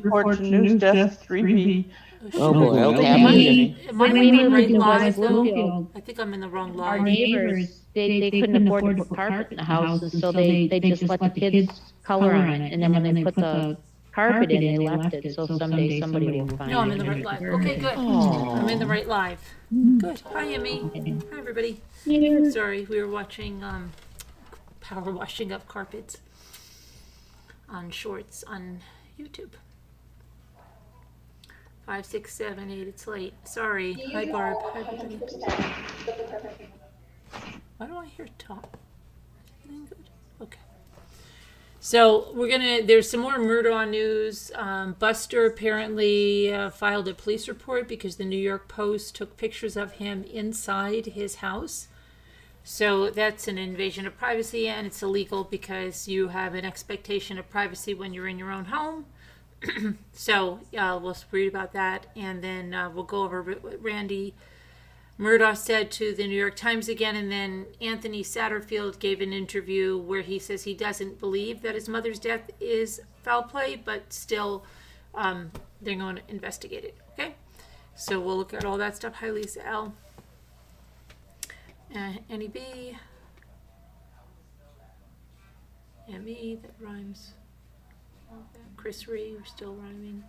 report to news desk 3B. Oh boy, okay. Am I in the right live though? I think I'm in the wrong Our live. neighbors, they couldn't afford to put carpet in the house, and so they just let the kids color on it. And then when they put the carpet in, they left it. So someday somebody will find it. No, I'm in the right live. Okay, good. Oh. I'm in the right live. Good. Hi, Emmy. Hi, everybody. Sorry, we were watching power washing up carpets on shorts on YouTube. 5, 6, 7, 8. It's late. Sorry. Hi, Barb. Hi, everybody. Why do I hear talk? Everything good? Okay. So there's some more Murdaugh news. Buster apparently filed a police report because the New York Post took pictures of him inside his house. So that's an invasion of privacy, and it's illegal because you have an expectation of privacy when you're in your own home. So we'll read about that, and then we'll go over what Randy Murdaugh said to the New York Times again, and then Anthony Satterfield gave an interview where he says he doesn't believe that his mother's death is foul play, but still they're going to investigate it. Okay, so we'll look at all that stuff. Hi, Lisa L. Annie B. M.E. that rhymes. Chris Ree, we're still rhyming.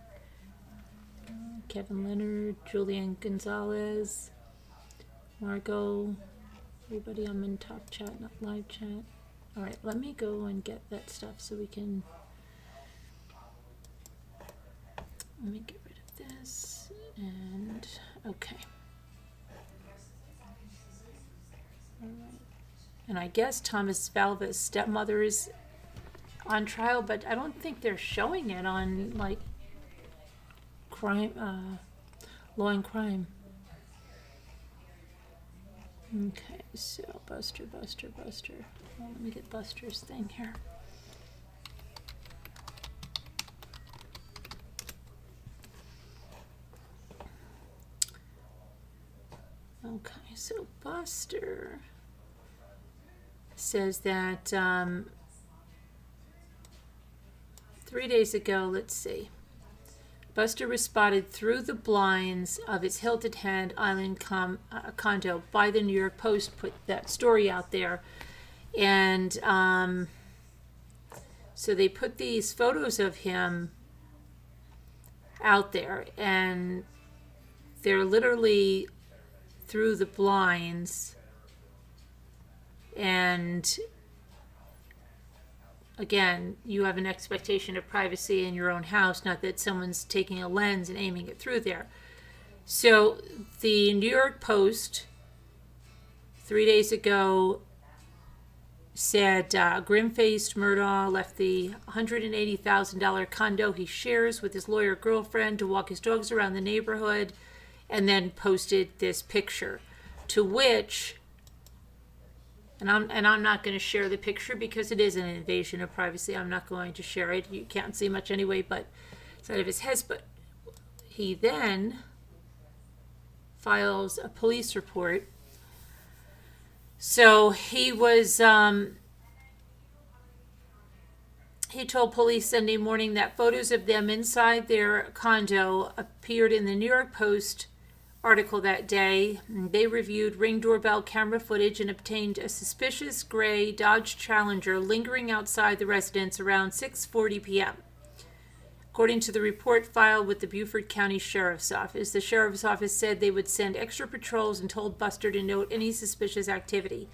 Kevin Leonard, Julian Gonzalez, Margot, everybody. I'm in top chat, not live chat. All right, let me go and get that stuff so we can. Let me get rid of this and okay. All right, and I guess Thomas Valva's stepmother is on trial, but I don't think they're showing it on like crime, law and crime. Okay, so Buster. Well, let me get Buster's thing here. Okay, so Buster says that 3 days ago, let's see, Buster was spotted through the blinds of his Hilton Head Island condo by the New York Post, put that story out there. And so they put these photos of him out there, and they're literally through the blinds. And again, you have an expectation of privacy in your own house, not that someone's taking a lens and aiming it through there. So the New York Post 3 days ago said grim-faced Murdaugh left the $180,000 condo he shares with his lawyer girlfriend to walk his dogs around the neighborhood, and then posted this picture, to which, and I'm not going to share the picture because it is an invasion of privacy. I'm not going to share it. You can't see much anyway, but it's out of his head. But he then files a police report. So he was, he told police Sunday morning that photos of them inside their condo appeared in the New York Post article that day. They reviewed Ring doorbell camera footage and obtained a suspicious gray Dodge Challenger lingering outside the residence around 6:40 p.m. According to the report filed with the Beaufort County Sheriff's Office, the Sheriff's Office said they would send extra patrols and told Buster to note any suspicious activity.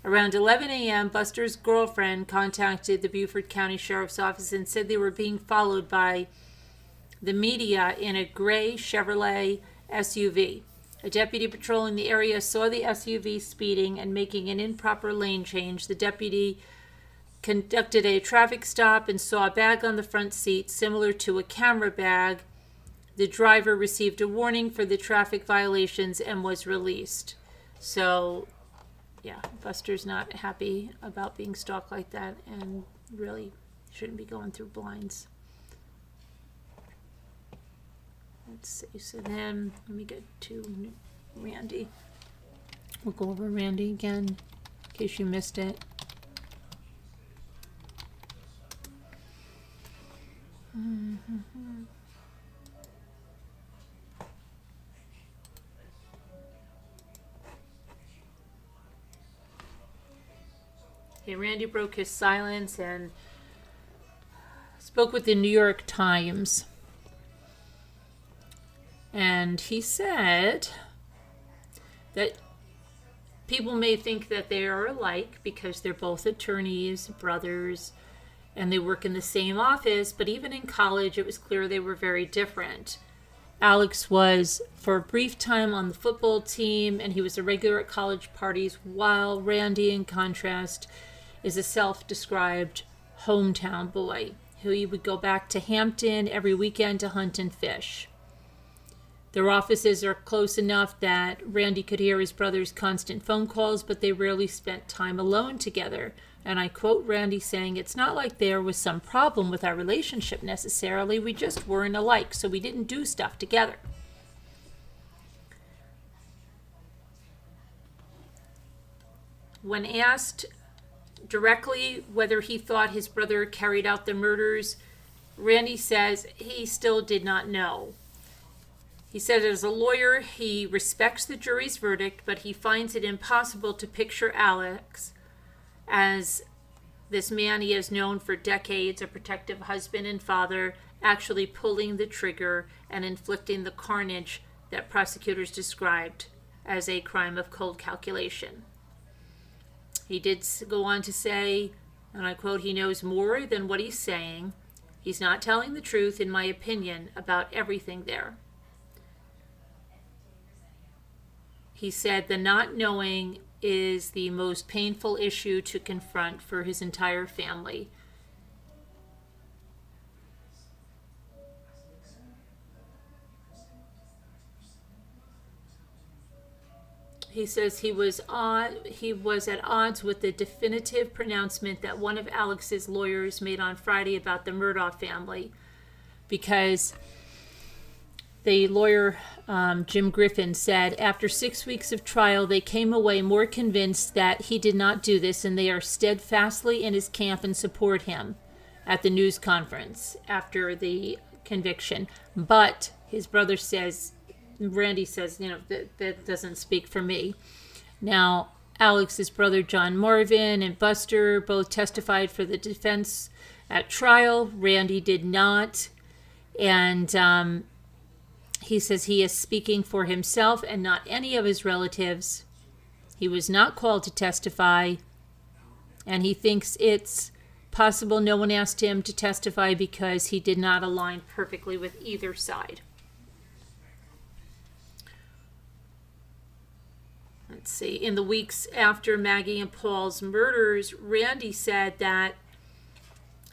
Around 11 a.m., Buster's girlfriend contacted the Beaufort County Sheriff's Office and said they were being followed by the media in a gray Chevrolet SUV. A deputy patrolling the area saw the SUV speeding and making an improper lane change. The deputy conducted a traffic stop and saw a bag on the front seat similar to a camera bag. The driver received a warning for the traffic violations and was released. So, yeah, Buster's not happy about being stalked like that and really shouldn't be going through blinds. Let's see, so then let me get to Randy. We'll go over Randy again in case you missed it. Okay, Randy broke his silence and spoke with the New York Times. And he said that people may think that they are alike because they're both attorneys, brothers, and they work in the same office, but even in college it was clear they were very different. Alex was for a brief time on the football team, and he was a regular at college parties, while Randy, in contrast, is a self-described hometown boy who he would go back to Hampton every weekend to hunt and fish. Their offices are close enough that Randy could hear his brother's constant phone calls, but they rarely spent time alone together. And I quote Randy saying, "It's not like there was some problem with our relationship necessarily. We just weren't alike, so we didn't do stuff together." When asked directly whether he thought his brother carried out the murders, Randy says he still did not know. He said as a lawyer, he respects the jury's verdict, but he finds it impossible to picture Alex as this man he has known for decades, a protective husband and father, actually pulling the trigger and inflicting the carnage that prosecutors described as a crime of cold calculation. He did go on to say, and I quote, "He knows more than what he's saying. He's not telling the truth, in my opinion, about everything there." He said the not knowing is the most painful issue to confront for his entire family. He says he was at odds with the definitive pronouncement that one of Alex's lawyers made on Friday about the Murdaugh family, because the lawyer, Jim Griffin, said after 6 weeks of trial, they came away more convinced that he did not do this, and they are steadfastly in his camp and support him at the news conference after the conviction. But his brother says, Randy says, that doesn't speak for me. Now, Alex's brother, John Marvin, and Buster both testified for the defense at trial. Randy did not. And he says he is speaking for himself and not any of his relatives. He was not called to testify, and he thinks it's possible no one asked him to testify because he did not align perfectly with either side. Let's see. In the weeks after Maggie and Paul's murders, Randy said that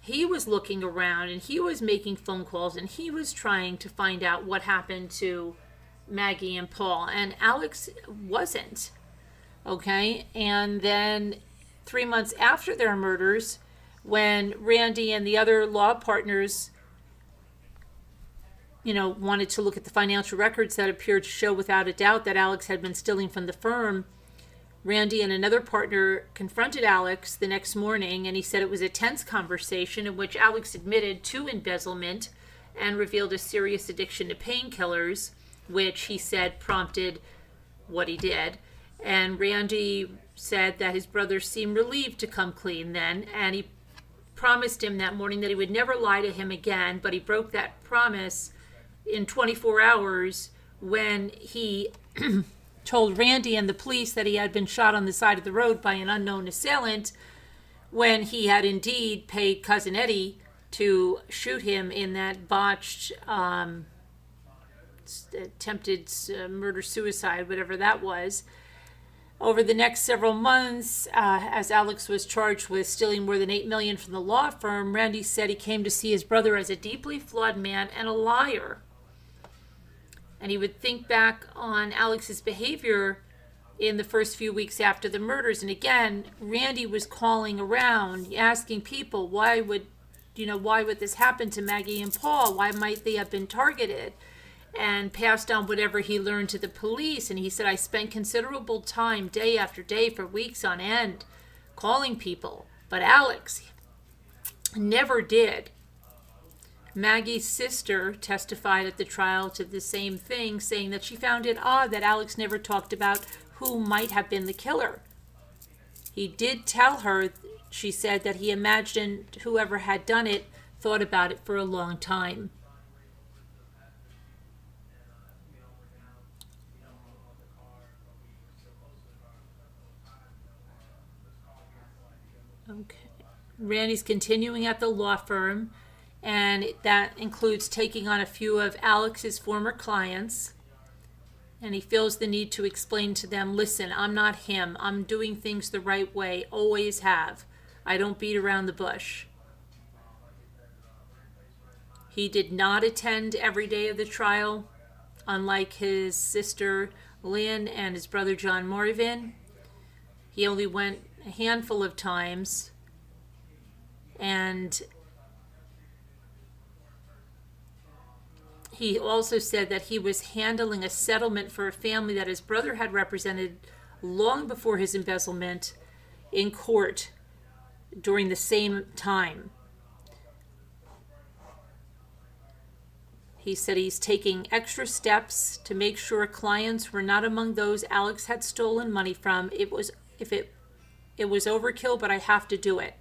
he was looking around and he was making phone calls and he was trying to find out what happened to Maggie and Paul, and Alex wasn't. Okay? And then 3 months after their murders, when Randy and the other law partners wanted to look at the financial records that appeared to show without a doubt that Alex had been stealing from the firm, Randy and another partner confronted Alex the next morning, and he said it was a tense conversation in which Alex admitted to embezzlement and revealed a serious addiction to painkillers, which he said prompted what he did. And Randy said that his brother seemed relieved to come clean then, and he promised him that morning that he would never lie to him again, but he broke that promise in 24 hours when he told Randy and the police that he had been shot on the side of the road by an unknown assailant, when he had indeed paid Cousin Eddie to shoot him in that botched attempted murder-suicide, whatever that was. Over the next several months, as Alex was charged with stealing more than $8 million from the law firm, Randy said he came to see his brother as a deeply flawed man and a liar. And he would think back on Alex's behavior in the first few weeks after the murders. And again, Randy was calling around, asking people, why would this happen to Maggie and Paul? Why might they have been targeted? And passed on whatever he learned to the police. And he said, I spent considerable time, day after day, for weeks on end, calling people. But Alex never did. Maggie's sister testified at the trial to the same thing, saying that she found it odd that Alex never talked about who might have been the killer. He did tell her She said that he imagined whoever had done it thought about it for a long time. Okay. Randy's continuing at the law firm, and that includes taking on a few of Alex's former clients. And he feels the need to explain to them, listen, I'm not him. I'm doing things the right way, always have. I don't beat around the bush. He did not attend every day of the trial, unlike his sister Lynn and his brother John Marvin. He only went a handful of times, and he also said that he was handling a settlement for a family that his brother had represented long before his embezzlement in court during the same time. He said he's taking extra steps to make sure clients were not among those Alex had stolen money from. It was overkill, but I have to do it.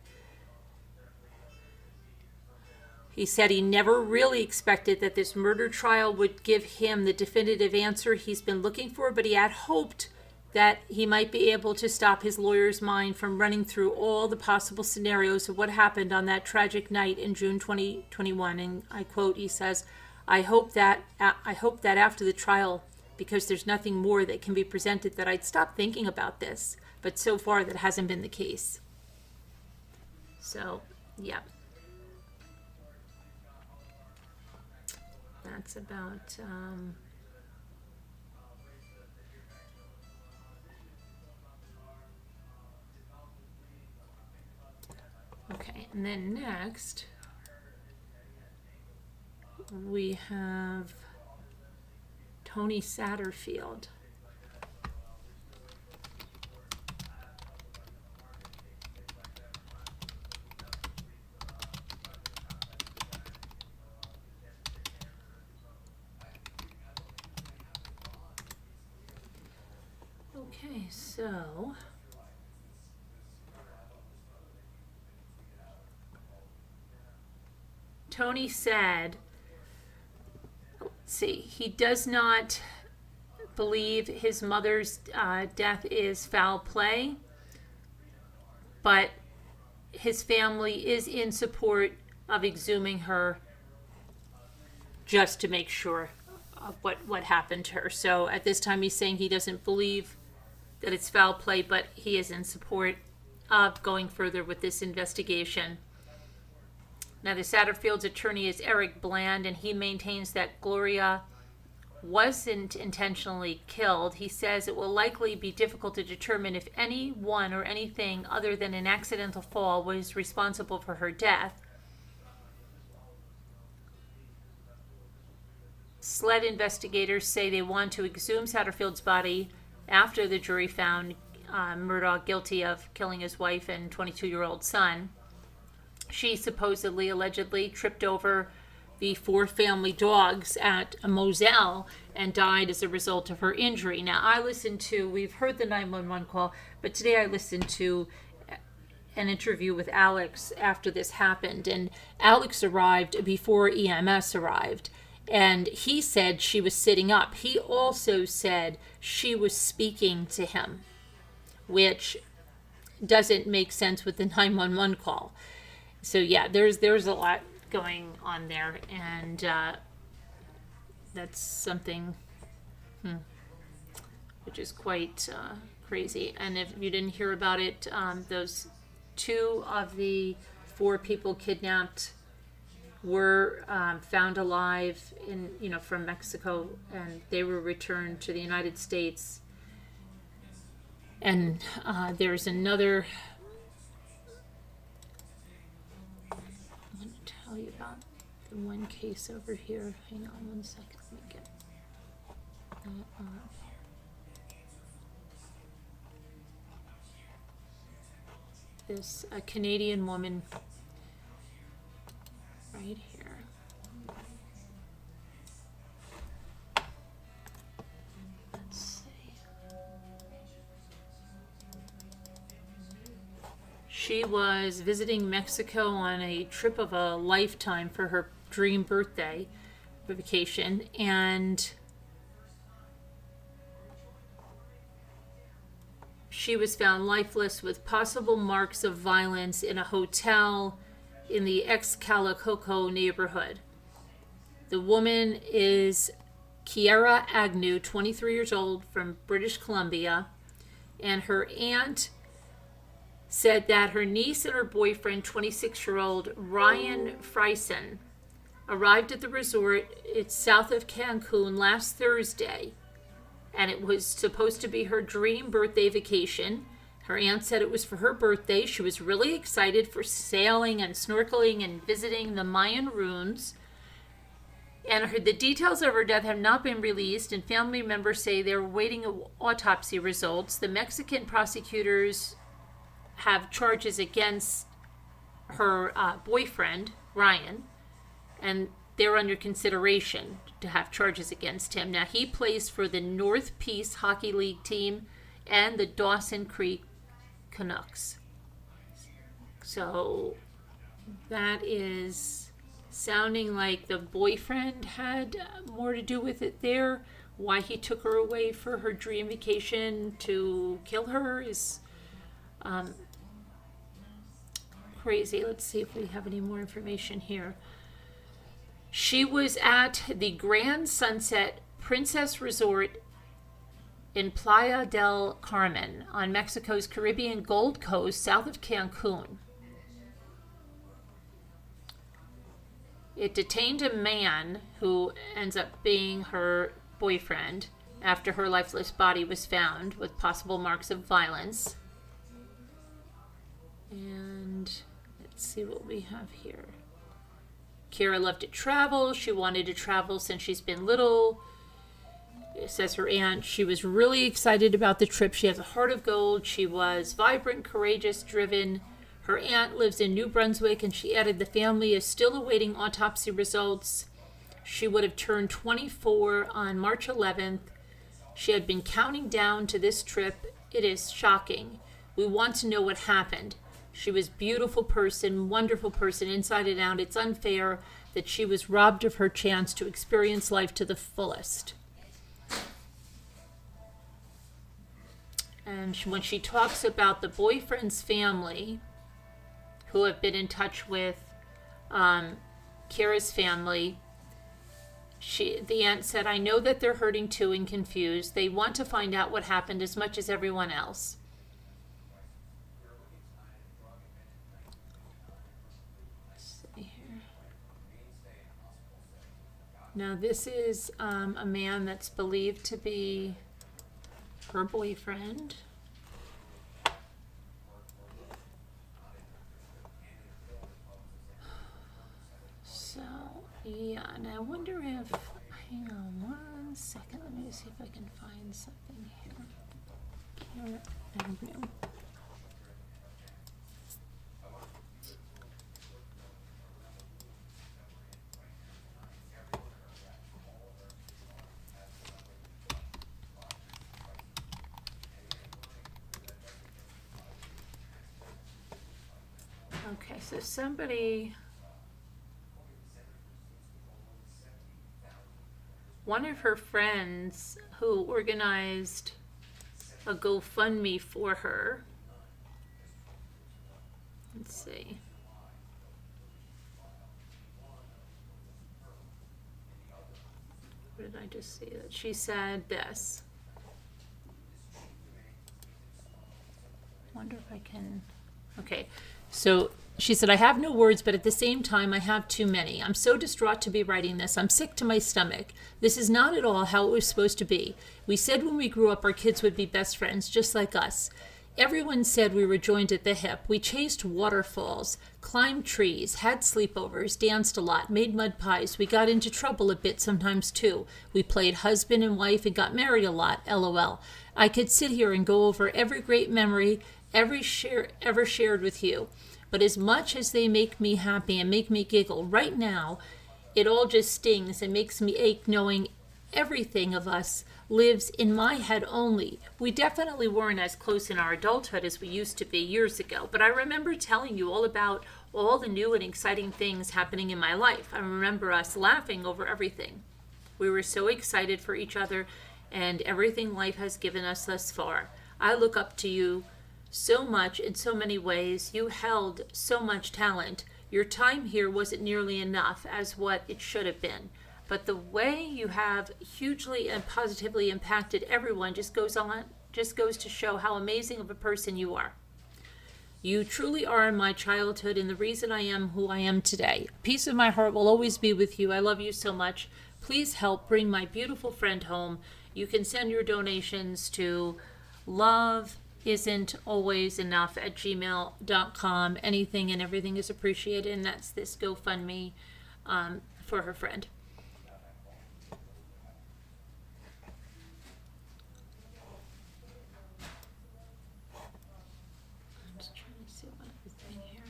He said he never really expected that this murder trial would give him the definitive answer he's been looking for, but he had hoped that he might be able to stop his lawyer's mind from running through all the possible scenarios of what happened on that tragic night in June 2021. And I quote, he says, I hope that after the trial, because there's nothing more that can be presented, that I'd stop thinking about this. But so far, that hasn't been the case. So, yeah. That's about, okay, and then next, we have Tony Satterfield. Okay, so Tony said, let's see, he does not believe his mother's death is foul play, but his family is in support of exhuming her just to make sure of what happened to her. So at this time he's saying he doesn't believe that it's foul play, but he is in support of going further with this investigation. Now, the Satterfield's attorney is Eric Bland, and he maintains that Gloria wasn't intentionally killed. He says it will likely be difficult to determine if anyone or anything other than an accidental fall was responsible for her death. SLED investigators say they want to exhume Satterfield's body after the jury found Murdaugh guilty of killing his wife and 22-year-old son. She supposedly, allegedly, tripped over the 4 family dogs at a Moselle and died as a result of her injury. Now, we've heard the 911 call, but today I listened to an interview with Alex after this happened, and Alex arrived before EMS arrived. And he said she was sitting up. He also said she was speaking to him, which doesn't make sense with the 911 call. So yeah, there's a lot going on there, and that's something which is quite crazy. And if you didn't hear about it, those 2 of the 4 people kidnapped were found alive from Mexico, and they were returned to the United States. And there's another, I'm going to tell you about the one case over here. Hang on one second, let me get that up. This a Canadian woman right here. Let's see. She was visiting Mexico on a trip of a lifetime for her dream birthday vacation, and she was found lifeless with possible marks of violence in a hotel in the ex-Calico neighborhood. The woman is Kiara Agnew, 23 years old, from British Columbia, and her aunt said that her niece and her boyfriend, 26-year-old Ryan Friesen, arrived at the resort. It's south of Cancun last Thursday, and it was supposed to be her dream birthday vacation. Her aunt said it was for her birthday. She was really excited for sailing and snorkeling and visiting the Mayan ruins. And the details of her death have not been released, and family members say they're waiting autopsy results. The Mexican prosecutors have charges against her boyfriend, Ryan, and they're under consideration to have charges against him. Now, he plays for the North Peace Hockey League team and the Dawson Creek Canucks. So that is sounding like the boyfriend had more to do with it there. Why he took her away for her dream vacation to kill her is crazy. Let's see if we have any more information here. She was at the Grand Sunset Princess Resort in Playa del Carmen on Mexico's Caribbean Gold Coast, south of Cancun. It detained a man who ends up being her boyfriend after her lifeless body was found with possible marks of violence. And let's see what we have here. Kiara loved to travel. She wanted to travel since she's been little. It says her aunt, she was really excited about the trip. She has a heart of gold. She was vibrant, courageous, driven. Her aunt lives in New Brunswick, and she added the family is still awaiting autopsy results. She would have turned 24 on March 11th. She had been counting down to this trip. It is shocking. We want to know what happened. She was a beautiful person, wonderful person, inside and out. It's unfair that she was robbed of her chance to experience life to the fullest. And when she talks about the boyfriend's family, who have been in touch with Kiara's family, the aunt said, I know that they're hurting too and confused. They want to find out what happened as much as everyone else. Now, this is a man that's believed to be her boyfriend. So, yeah, and I wonder if, hang on one second, let me see if I can find something here. Kiara Agnew. Okay, so one of her friends who organized a GoFundMe for her. Let's see. What did I just see? That she said this. Wonder if I can. Okay. So she said, I have no words, but at the same time, I have too many. I'm so distraught to be writing this. I'm sick to my stomach. This is not at all how it was supposed to be. We said when we grew up, our kids would be best friends, just like us. Everyone said we were joined at the hip. We chased waterfalls, climbed trees, had sleepovers, danced a lot, made mud pies. We got into trouble a bit sometimes, too. We played husband and wife and got married a lot, LOL. I could sit here and go over every great memory ever shared with you. But as much as they make me happy and make me giggle, right now, it all just stings and makes me ache knowing everything of us lives in my head only. We definitely weren't as close in our adulthood as we used to be years ago, but I remember telling you all about all the new and exciting things happening in my life. I remember us laughing over everything. We were so excited for each other and everything life has given us thus far. I look up to you so much in so many ways. You held so much talent. Your time here wasn't nearly enough as what it should have been. But the way you have hugely and positively impacted everyone just goes to show how amazing of a person you are. You truly are in my childhood and the reason I am who I am today. A piece of my heart will always be with you. I love you so much. Please help bring my beautiful friend home. You can send your donations to loveisn'talwaysenough@gmail.com. Anything and everything is appreciated, and that's this GoFundMe for her friend. I'm just trying to see one other thing here.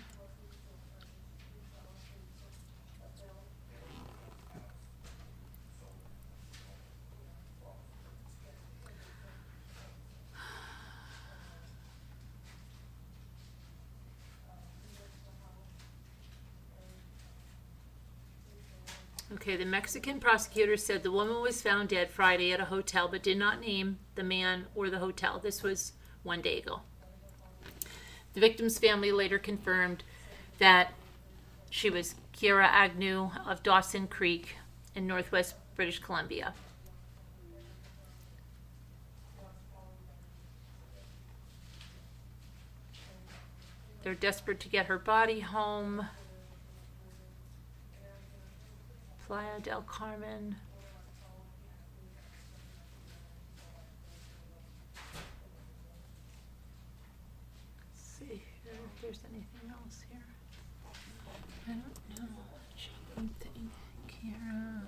Okay, the Mexican prosecutor said the woman was found dead Friday at a hotel, but did not name the man or the hotel. This was one day ago. The victim's family later confirmed that she was Kiara Agnew of Dawson Creek in northwest British Columbia. They're desperate to get her body home. Playa del Carmen. Let's see here if there's anything else here. I don't know. Checking thing. Kiara.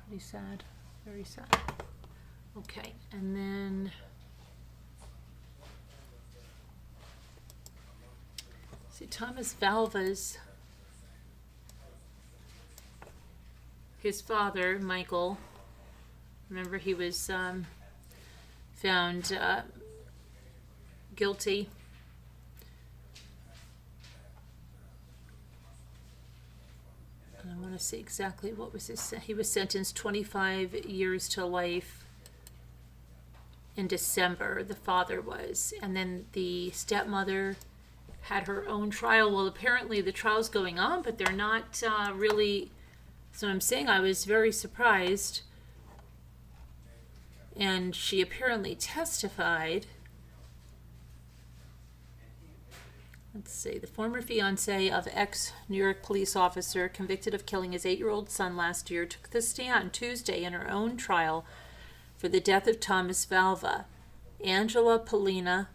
Pretty sad. Very sad. Okay, and then see Thomas Valva's, his father, Michael, remember he was found guilty. And I want to see exactly what was his, he was sentenced 25 years to life in December, the father was, and then the stepmother had her own trial. Well, apparently the trial's going on, but they're not really, so I'm saying I was very surprised. And she apparently testified. Let's see, the former fiance of ex-New York police officer convicted of killing his 8-year-old son last year took the stand Tuesday in her own trial for the death of Thomas Valva. Angela Polina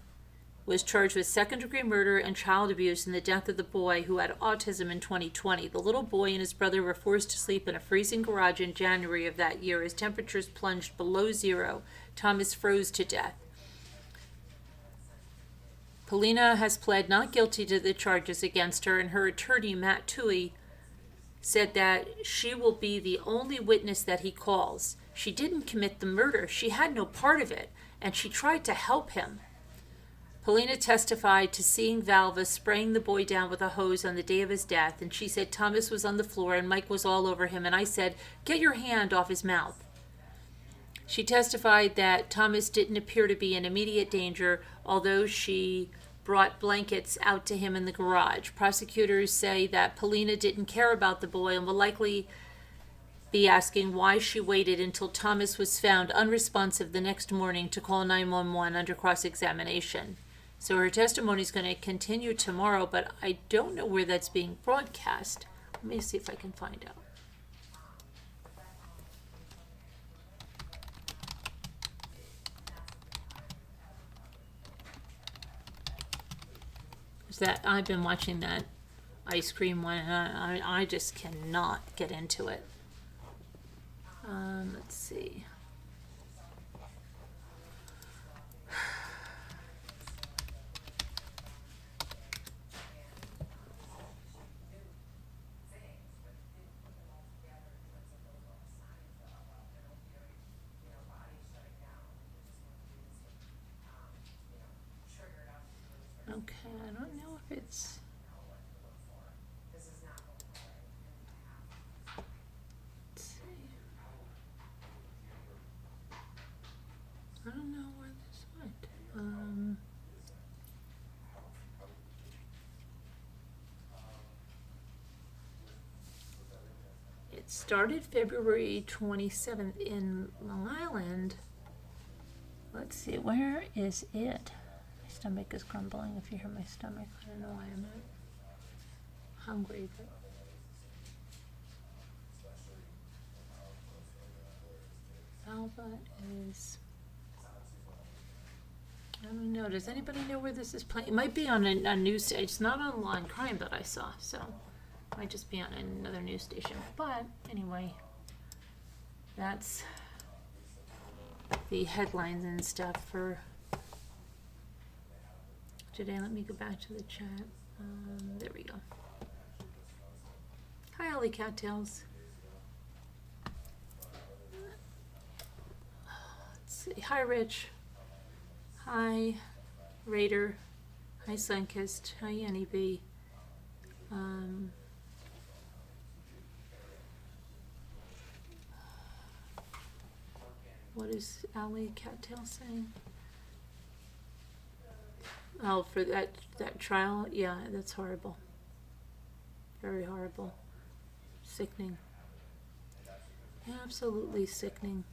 was charged with second-degree murder and child abuse in the death of the boy who had autism in 2020. The little boy and his brother were forced to sleep in a freezing garage in January of that year as temperatures plunged below zero. Thomas froze to death. Polina has pled not guilty to the charges against her, and her attorney, Matt Toohey, said that she will be the only witness that he calls. She didn't commit the murder. She had no part of it, and she tried to help him. Polina testified to seeing Valva spraying the boy down with a hose on the day of his death, and she said Thomas was on the floor and Mike was all over him, and I said, "Get your hand off his mouth." She testified that Thomas didn't appear to be in immediate danger, although she brought blankets out to him in the garage. Prosecutors say that Polina didn't care about the boy and will likely be asking why she waited until Thomas was found unresponsive the next morning to call 911 under cross-examination. So her testimony is going to continue tomorrow, but I don't know where that's being broadcast. Let me see if I can find out. That I've been watching that ice cream one, and I just cannot get into it. Let's see. It started February 27th in Long Island. Let's see, where is it? My stomach is grumbling. If you hear my stomach, I don't know why I'm not hungry, but Alba is, I don't know, does anybody know where this is playing? It might be on a news station. It's not on Line Crime that I saw, so it might just be on another news station. But anyway, that's the headlines and stuff for today. Let me go back to the chat. There we go. Hi, Ollie Cattails. Let's see. Hi, Rich. Hi, Raider. Hi, Sunkist. Hi, Annie B. What is Allie Cattail saying? Oh, for that trial? Yeah, that's horrible. Very horrible. Sickening. Absolutely sickening.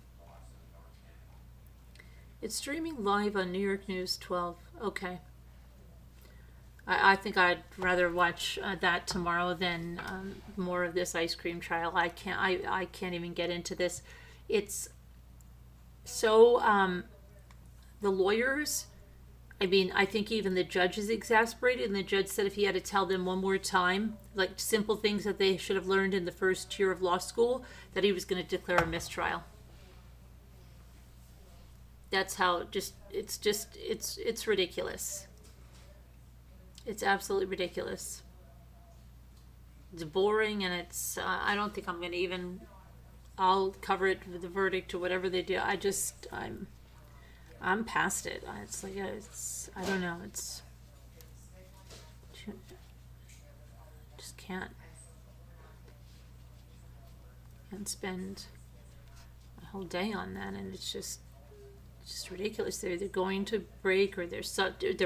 It's streaming live on New York News 12. Okay. I think I'd rather watch that tomorrow than more of this ice cream trial. I can't even get into this. It's so the lawyers, I mean, I think even the judge is exasperated, and the judge said if he had to tell them one more time, like simple things that they should have learned in the first year of law school, that he was going to declare a mistrial. That's how it's ridiculous. It's absolutely ridiculous. It's boring, and it's I don't think I'm going to even, I'll cover it with the verdict or whatever they do. I'm past it. It's like, I don't know, it's, just can't spend a whole day on that, and it's just ridiculous. They're either going to break, or there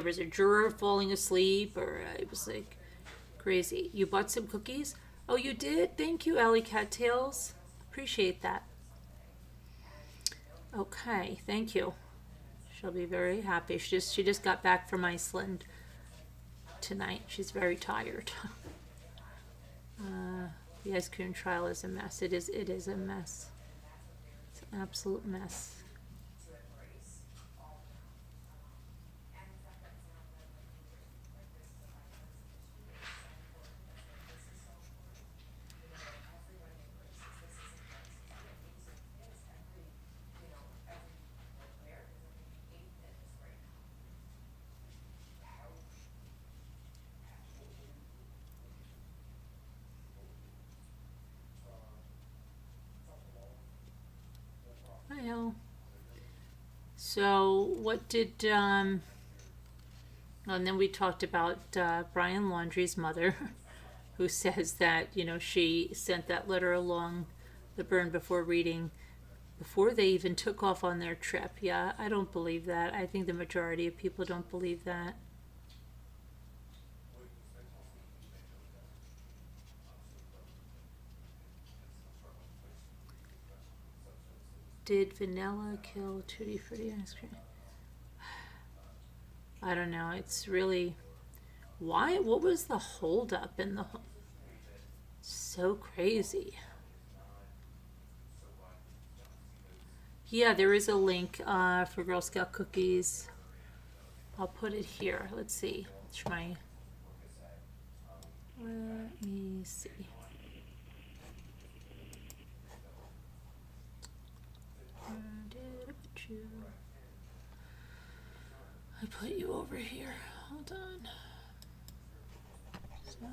was a juror falling asleep, or it was like crazy. You bought some cookies? Oh, you did? Thank you, Alley Cattails. Appreciate that. Okay, thank you. She'll be very happy. She just got back from Iceland tonight. She's very tired. The ice cream trial is a mess. It is a mess. It's an absolute mess. So what did and then we talked about Brian Laundrie's mother, who says that, she sent that letter along the burn before they even took off on their trip. Yeah, I don't believe that. I think the majority of people don't believe that. Did vanilla kill Tutti Frutti ice cream? I don't know. It's really, why? What was the holdup in the? So crazy. Yeah, there is a link for Girl Scout cookies. I'll put it here. Let's see. Let me see. I put you over here. Hold on. So.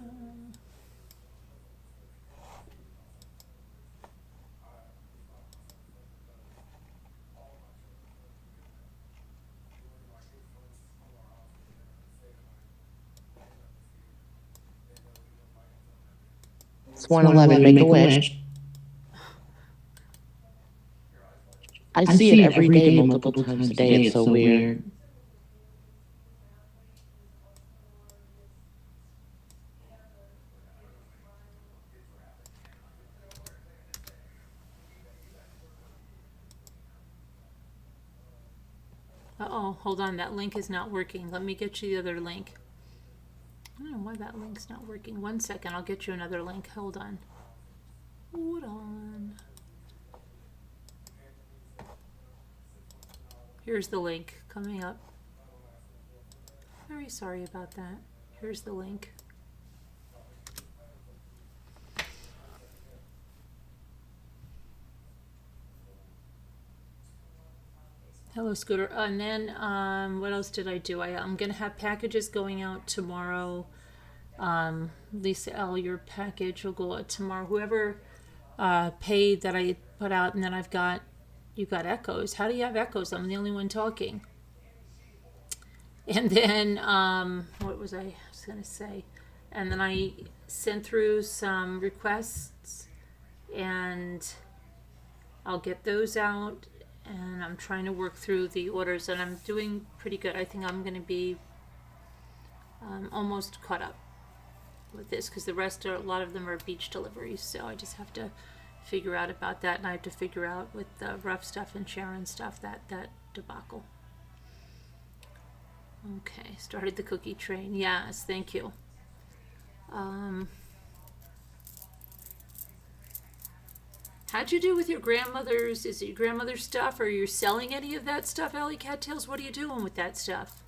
It's 111, make a wish. I see it every day, multiple times a day. It's so weird. Uh-oh, hold on, that link is not working. Let me get you the other link. I don't know why that link's not working. 1 second, I'll get you another link. Hold on. Hold on. Here's the link coming up. Very sorry about that. Here's the link. Hello, Scooter. And then, what else did I do? I'm going to have packages going out tomorrow. Lisa L., your package will go out tomorrow. Whoever paid that I put out, and then you've got echoes. How do you have echoes? I'm the only one talking. And then, what was I going to say? And then I sent through some requests, and I'll get those out. And I'm trying to work through the orders, and I'm doing pretty good. I think I'm going to be almost caught up with this, because a lot of them are beach deliveries, so I just have to figure out about that, and I have to figure out with the rough stuff and Sharon stuff, that debacle. Okay, started the cookie train. Yes, thank you. How'd you do with your grandmother's? Is it your grandmother's stuff, or are you selling any of that stuff, Ellie Cattails? What are you doing with that stuff?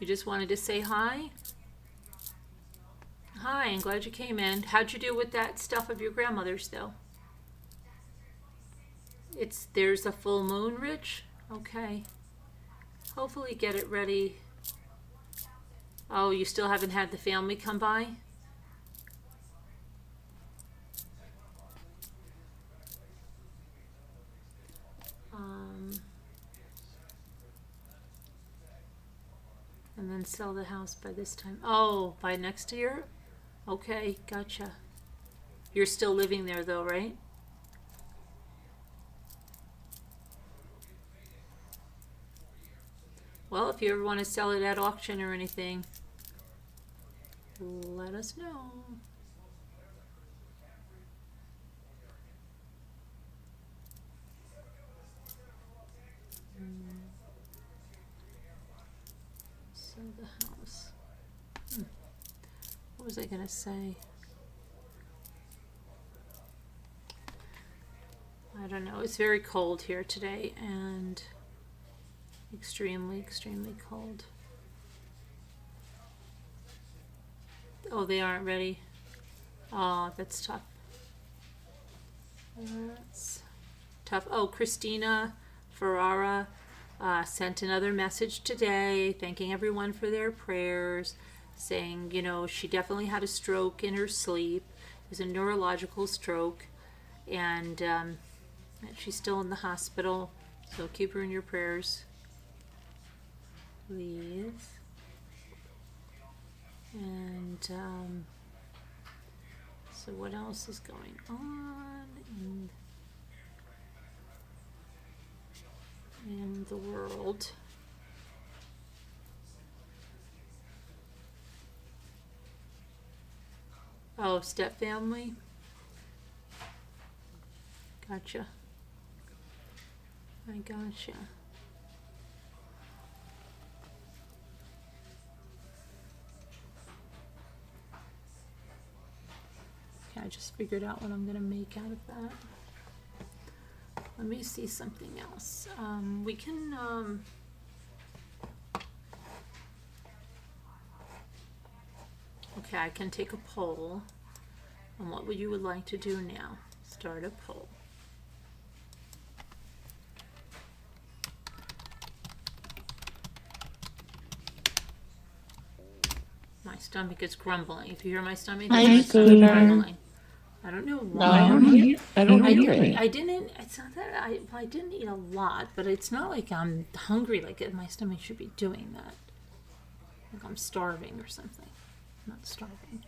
You just wanted to say hi? Hi, I'm glad you came in. How'd you do with that stuff of your grandmother's, though? There's a full moon, Rich? Okay. Hopefully get it ready. Oh, you still haven't had the family come by? And then sell the house by this time. Oh, by next year? Okay, gotcha. You're still living there though, right? Well, if you ever want to sell it at auction or anything, let us know. Sell the house. What was I gonna say? I don't know. It's very cold here today, and extremely, extremely cold. Oh, they aren't ready. Oh, that's tough. That's tough. Oh, Christina Ferrara sent another message today, thanking everyone for their prayers, saying, you know, she definitely had a stroke in her sleep. It was a neurological stroke, and she's still in the hospital, so keep her in your prayers, please. And so what else is going on in the world? Oh, step family. Gotcha. I gotcha. Okay, I just figured out what I'm gonna make out of that. Let me see something else. We can okay, I can take a poll on what you would like to do now. Start a poll. My stomach is grumbling. If you hear my stomach, Hi, my stomach Scooter. grumbling. I don't know No, I why. don't hear it. I didn't. It's not that I didn't eat a lot, but it's not like I'm hungry. Like my stomach should be doing that. Like I'm starving or something. I'm not starving.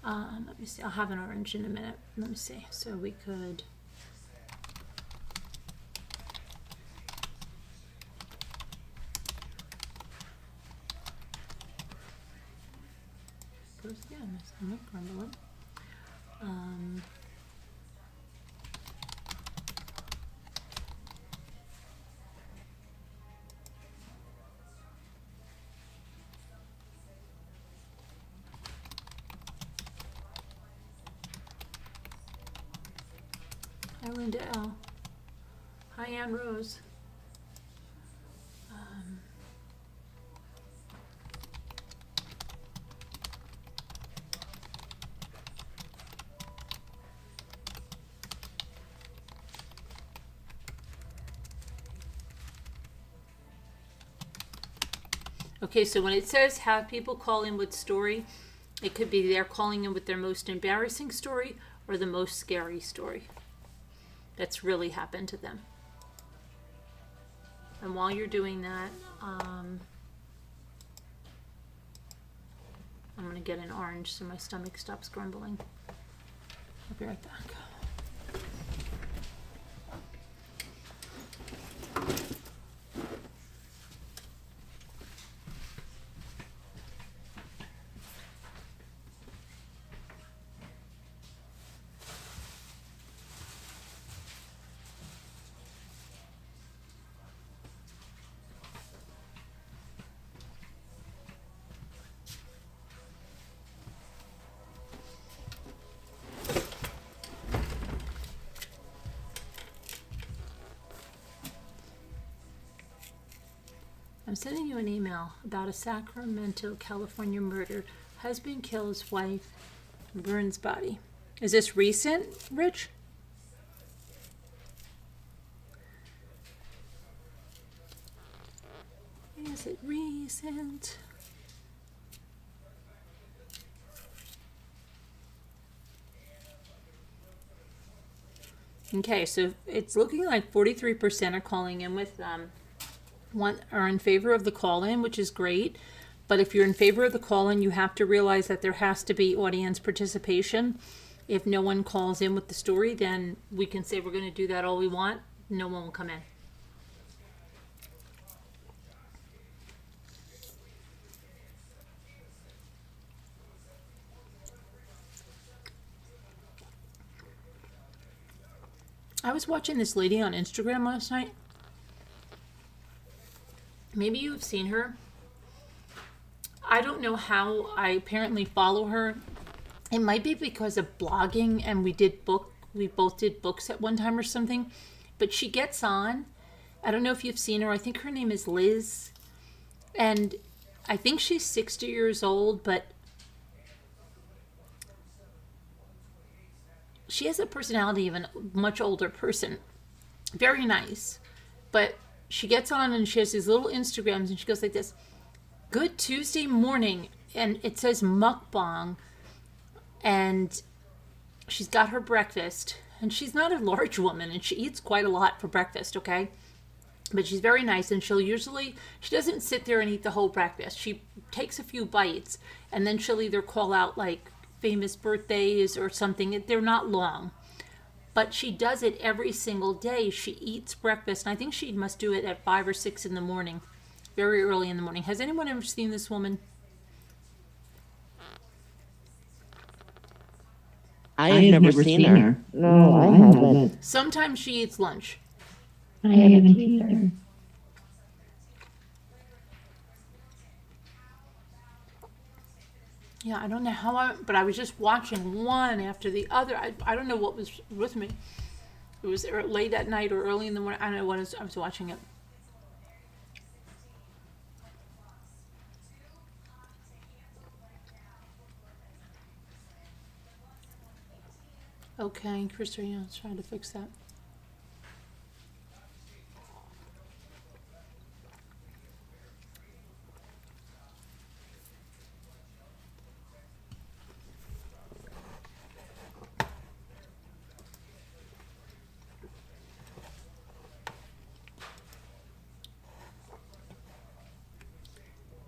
Let me see. I'll have an orange in a minute. Let me see. So we could. Yeah, my stomach grumbling. Hi, Linda L. Hi, Ann Rose. Okay, so when it says have people call in with story, it could be they're calling in with their most embarrassing story or the most scary story that's really happened to them. And while you're doing that, I'm going to get an orange so my stomach stops grumbling. I'll be right back. I'm sending you an email about a Sacramento, California murder. Husband kills wife, burns body. Is this recent, Rich? Is it recent? Okay, so it's looking like 43% are calling in with are in favor of the call-in, which is great. But if you're in favor of the call-in, you have to realize that there has to be audience participation. If no one calls in with the story, then we can say we're going to do that all we want. No one will come in. I was watching this lady on Instagram last night. Maybe you've seen her. I don't know how. I apparently follow her. It might be because of blogging, and we both did books at one time or something. But she gets on. I don't know if you've seen her. I think her name is Liz. And I think she's 60 years old, but she has a personality of a much older person. Very nice. But she gets on and she has these little Instagrams and she goes like this, good Tuesday morning, and it says mukbang, and she's got her breakfast, and she's not a large woman and she eats quite a lot for breakfast, okay? But she's very nice, and she doesn't sit there and eat the whole breakfast. She takes a few bites, and then she'll either call out like famous birthdays or something. They're not long. But she does it every single day. She eats breakfast, and I think she must do it at 5 or 6 in the morning, very early in the morning. Has anyone ever seen this woman? I have never seen her. No, I haven't. Sometimes she eats lunch. I haven't either. Yeah, I don't know how but I was just watching one after the other. I don't know what was with me. It was late at night or early in the morning. I don't know when I was watching it. Okay, Krista, let's try to fix that.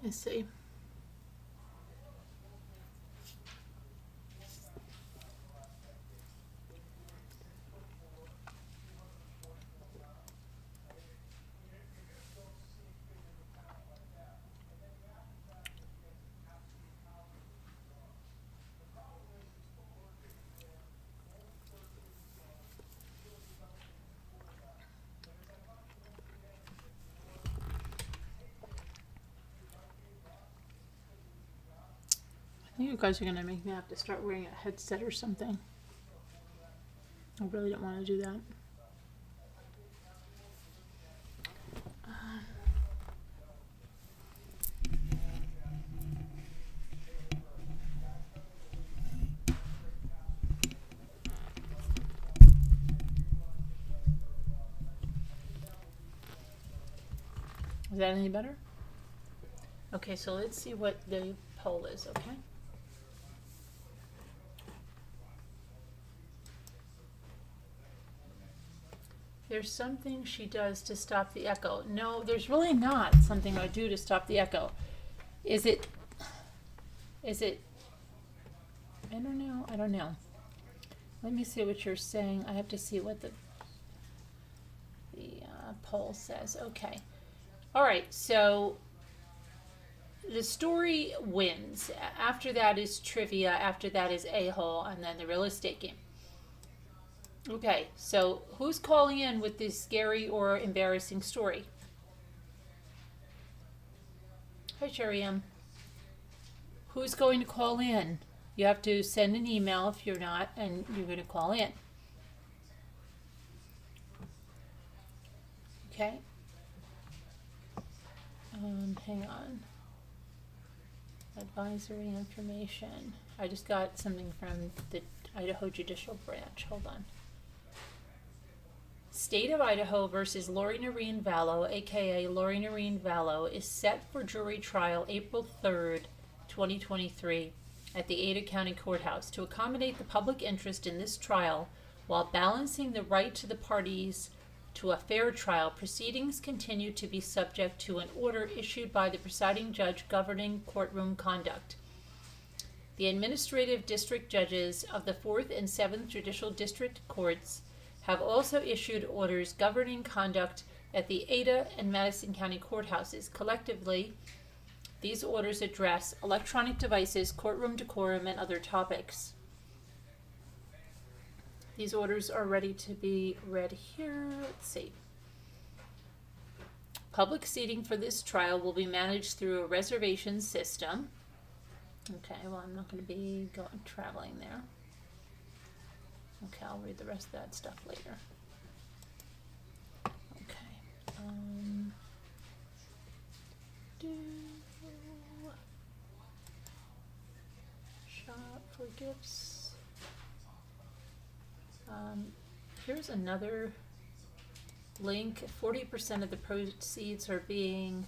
me see. I think you guys are going to make me have to start wearing a headset or something. I really don't want to do that. Is that any better? Okay, so let's see what the poll is, okay? There's something she does to stop the echo. No, there's really not something I do to stop the echo. Is it, I don't know. Let me see what you're saying. I have to see what the poll says. Okay. All right, so the story wins. After that is trivia. After that is A-hole, and then the real estate game. Okay, so who's calling in with this scary or embarrassing story? Hi, Sherry M. Who's going to call in? You have to send an email if you're not, and you're going to call in. Okay. Hang on. Advisory information. I just got something from the Idaho Judicial Branch. Hold on. State of Idaho versus Lori Noreen Vallow, aka Lori Noreen Vallow, is set for jury trial April 3rd, 2023 at the Ada County Courthouse. To accommodate the public interest in this trial while balancing the right to the parties to a fair trial, proceedings continue to be subject to an order issued by the presiding judge governing courtroom conduct. The administrative district judges of the 4th and 7th Judicial District Courts have also issued orders governing conduct at the Ada and Madison County courthouses. Collectively, these orders address electronic devices, courtroom decorum, and other topics. These orders are ready to be read here. Let's see. Public seating for this trial will be managed through a reservation system. Okay, well, I'm not going to be traveling there. Okay, I'll read the rest of that stuff later. Okay. Shop for gifts. Here's another link. 40% of the proceeds are being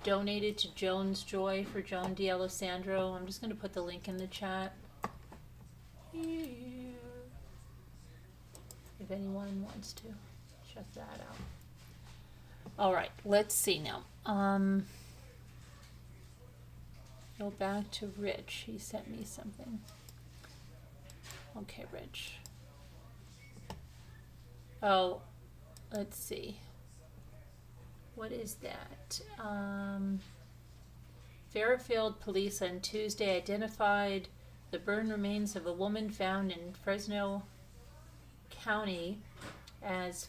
donated to Joan's Joy for Joan D'Alessandro. I'm just going to put the link in the chat. If anyone wants to check that out. All right, let's see now. Go back to Rich. He sent me something. Okay, Rich. Oh, let's see. What is that? Fairfield police on Tuesday identified the burned remains of a woman found in Fresno County as,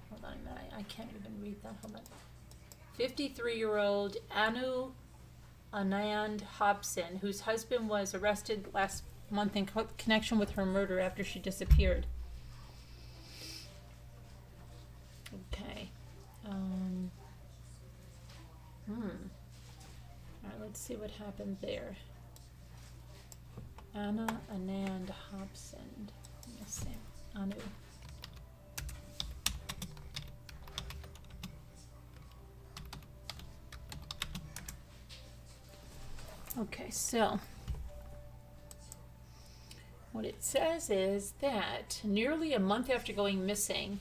hold on a minute, I can't even read that, hold on. 53-year-old Anu Anand Hobson, whose husband was arrested last month in connection with her murder after she disappeared. Okay. Alright, let's see what happened there. Anna Anand Hobson. Let me see. Anu. Okay, so what it says is that nearly a month after going missing,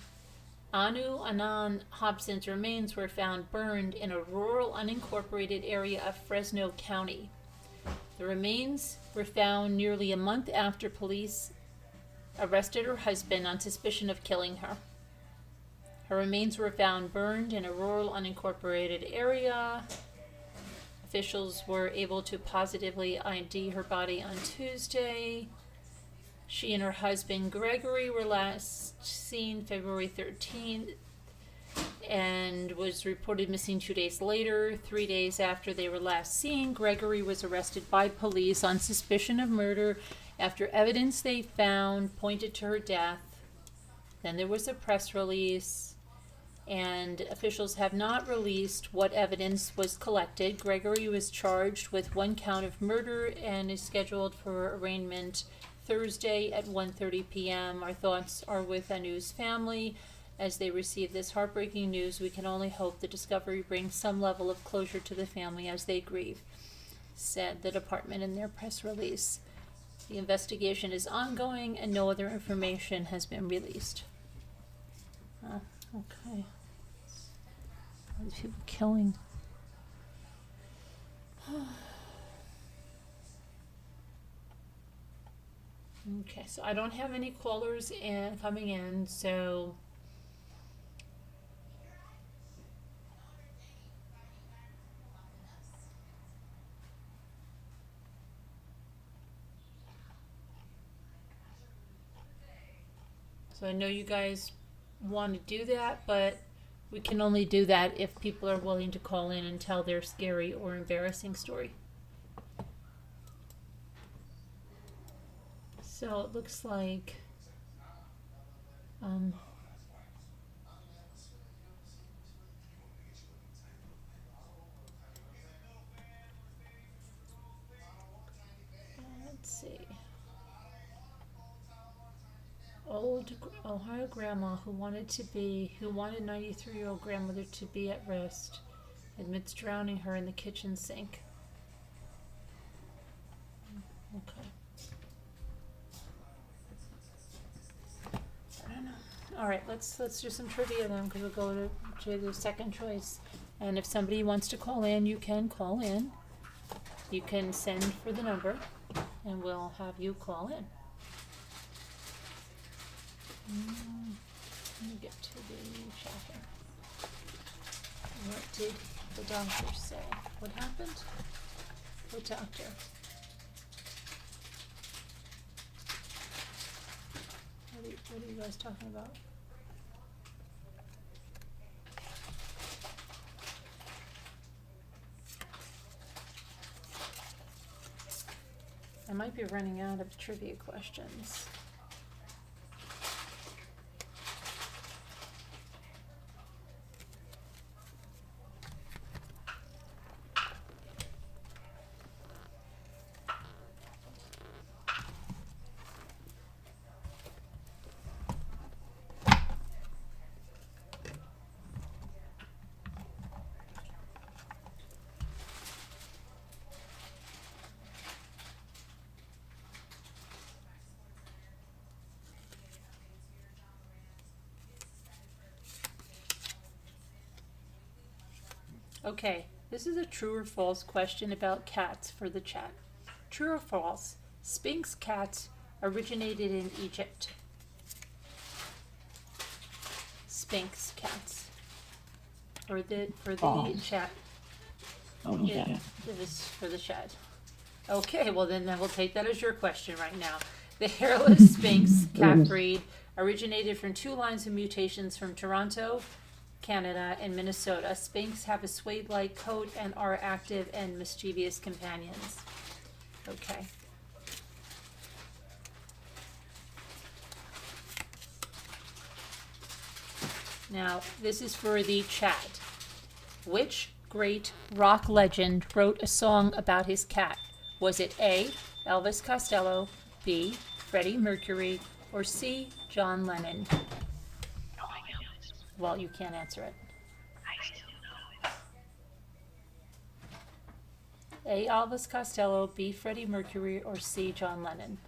Anu Anan Hobson's remains were found burned in a rural unincorporated area of Fresno County. The remains were found nearly a month after police arrested her husband on suspicion of killing her. Her remains were found burned in a rural unincorporated area. Officials were able to positively ID her body on Tuesday. She and her husband Gregory were last seen February 13th and was reported missing 2 days later. 3 days after they were last seen, Gregory was arrested by police on suspicion of murder after evidence they found pointed to her death. Then there was a press release, and officials have not released what evidence was collected. Gregory was charged with 1 count of murder and is scheduled for arraignment Thursday at 1:30 p.m. Our thoughts are with Anu's family as they receive this heartbreaking news. We can only hope the discovery brings some level of closure to the family as they grieve, said the department in their press release. The investigation is ongoing and no other information has been released. Oh, okay. All these people killing. Okay, so I don't have any callers coming in, so I know you guys want to do that, but we can only do that if people are willing to call in and tell their scary or embarrassing story. So it looks like let's see. Old Ohio grandma who wanted 93-year-old grandmother to be at rest admits drowning her in the kitchen sink. Okay. I don't know. All right, let's do some trivia then, because we'll go to the second choice. And if somebody wants to call in, you can call in. You can send for the number, and we'll have you call in. Let me get to the chat here. What did the doctor say? What happened? What doctor? What are you guys talking about? I might be running out of trivia questions. Okay, this is a true or false question about cats for the chat. True or false? Sphinx cats originated in Egypt. Sphinx cats. For the chat. Oh, yeah. This for the chat. Okay, well then we'll take that as your question right now. The hairless Sphinx cat breed originated from 2 lines of mutations from Toronto, Canada, and Minnesota. Sphinx have a suede-like coat and are active and mischievous companions. Okay. Now, this is for the chat. Which great rock legend wrote a song about his cat? Was it A, Elvis Costello, B, Freddie Mercury, or C, John Lennon? Well, you can't answer it. A, Elvis Costello, B, Freddie Mercury, or C, John Lennon?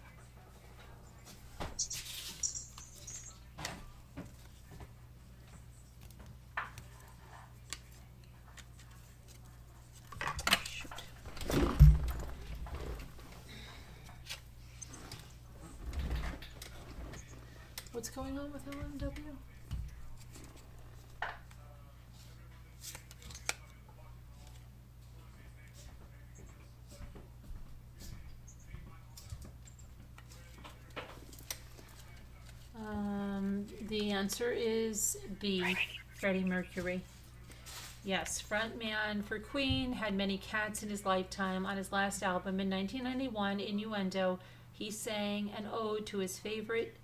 What's going on with LMW? The answer is B, Freddie Mercury. Yes, frontman for Queen had many cats in his lifetime. On his last album in 1991, Innuendo, he sang an ode to his favorite,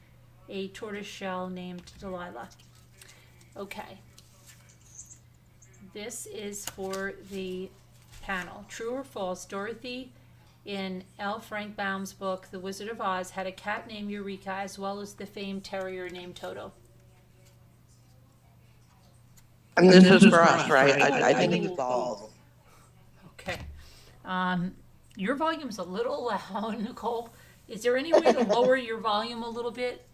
a tortoiseshell named Delilah. Okay. This is for the panel. True or false, Dorothy in L. Frank Baum's book, The Wizard of Oz, had a cat named Eureka as well as the famed terrier named Toto. And this is for us, right? I think it's false. Okay. Your volume's a little loud, Nicole. Is there any way to lower your volume a little bit?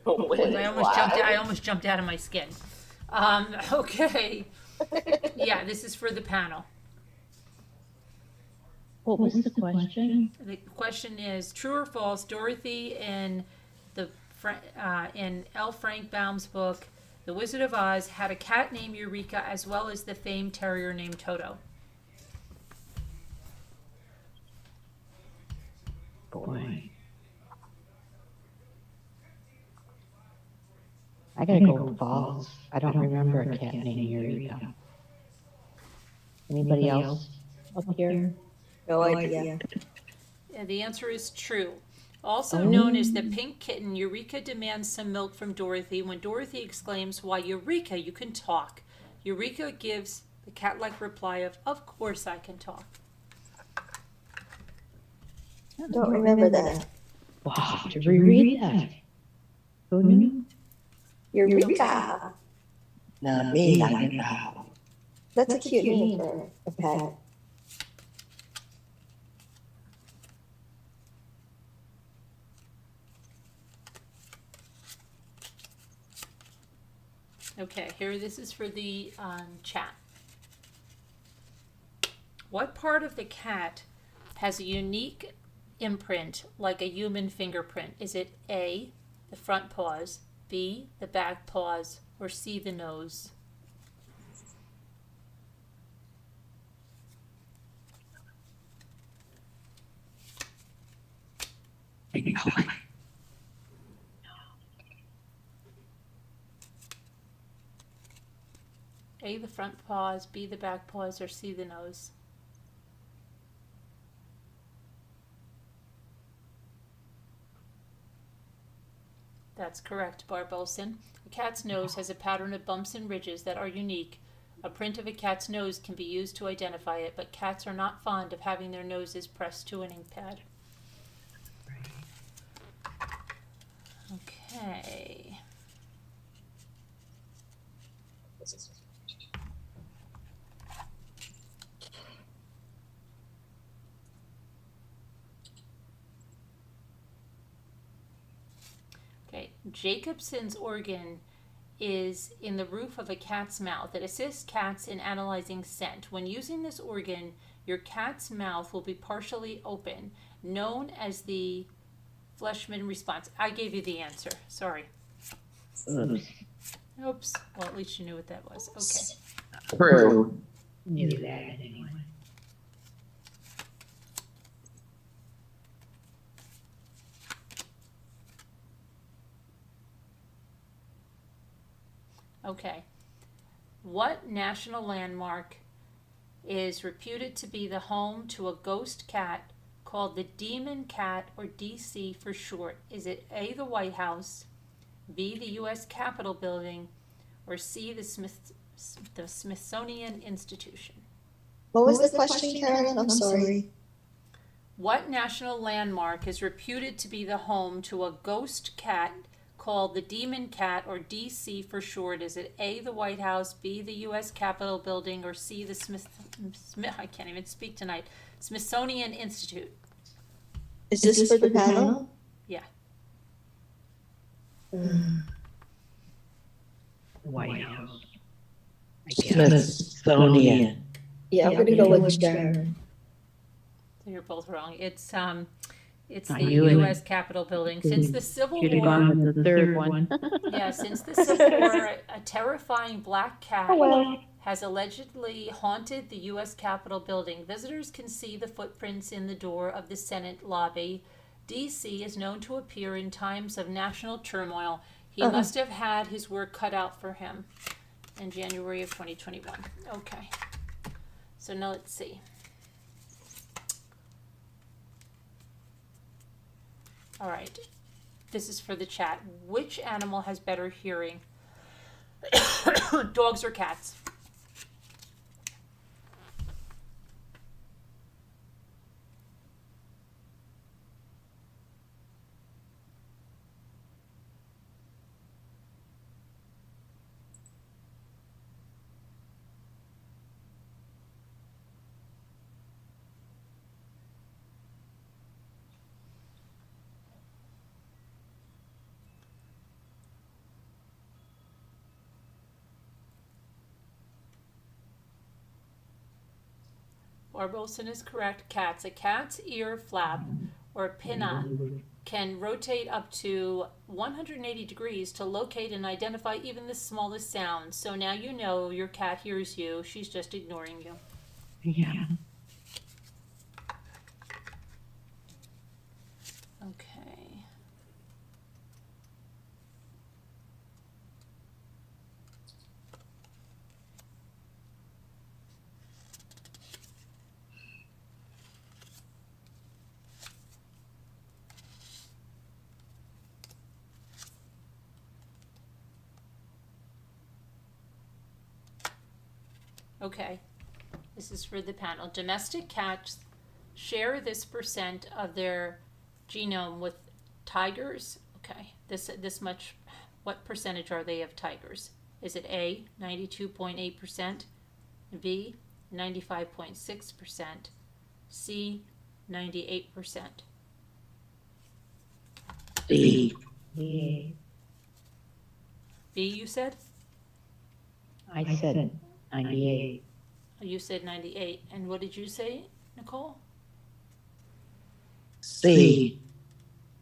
I almost jumped out of my skin. Okay. Yeah, this is for the panel. What was the question? The question is, true or false, Dorothy in L. Frank Baum's book, The Wizard of Oz, had a cat named Eureka as well as the famed terrier named Toto. Boy. I gotta go with false. I don't remember a cat named Eureka. Anybody else up here? No idea. And the answer is true. Also known as the pink kitten, Eureka demands some milk from Dorothy. When Dorothy exclaims, "Why, Eureka, you can talk," Eureka gives the cat-like reply of course I can talk." Don't remember that. Wow, to reread that. Who knew? Eureka. Not me, I don't know. That's a cute name for a pet. Okay, here this is for the chat. What part of the cat has a unique imprint like a human fingerprint? Is it A, the front paws, B, the back paws, or C, the nose? A, the front paws, B, the back paws, or C, the nose? That's correct, Barb Olson. A cat's nose has a pattern of bumps and ridges that are unique. A print of a cat's nose can be used to identify it, but cats are not fond of having their noses pressed to an ink pad. Okay. Okay, Jacobson's organ is in the roof of a cat's mouth. It assists cats in analyzing scent. When using this organ, your cat's mouth will be partially open, known as the Fleischmann response. I gave you the answer. Sorry. Oops. Well, at least you knew what that was. Okay. True. Knew that anyway. Okay. What national landmark is reputed to be the home to a ghost cat called the Demon Cat, or DC for short? Is it A, the White House, B, the U.S. Capitol Building, or C, the Smithsonian Institution? What was the question, Carolyn? I'm sorry. What national landmark is reputed to be the home to a ghost cat called the Demon Cat, or DC for short? Is it A, the White House, B, the U.S. Capitol Building, or C, the I can't even speak tonight, Smithsonian Institute? Is this for the panel? Yeah. White House. Smithsonian. Yeah, I'm gonna go with Sharon. So you're both wrong. It's It's I the knew it. U.S. Capitol building. Since the Civil Should have War, gone with the third one. yeah, since the Civil War, a terrifying black cat has allegedly haunted the U.S. Capitol building. Visitors can see the footprints in the door of the Senate lobby. D.C. is known to appear in times of national turmoil. He must have had his work cut out for him in January of 2021. Okay. So now let's see. All right. This is for the chat. Which animal has better hearing? Dogs or cats? Barb Olson is correct. Cats. A cat's ear flap or pinna can rotate up to 180 degrees to locate and identify even the smallest sound. So now you know your cat hears you. She's just ignoring you. Yeah. Okay. Okay, this is for the panel. Domestic cats share this percent of their genome with tigers. Okay, this much. What percentage are they of tigers? Is it A, 92.8%, B, 95.6%, C, 98%? B. Yeah. B, you said? I said 98. You said 98. And what did you say, Nicole? C.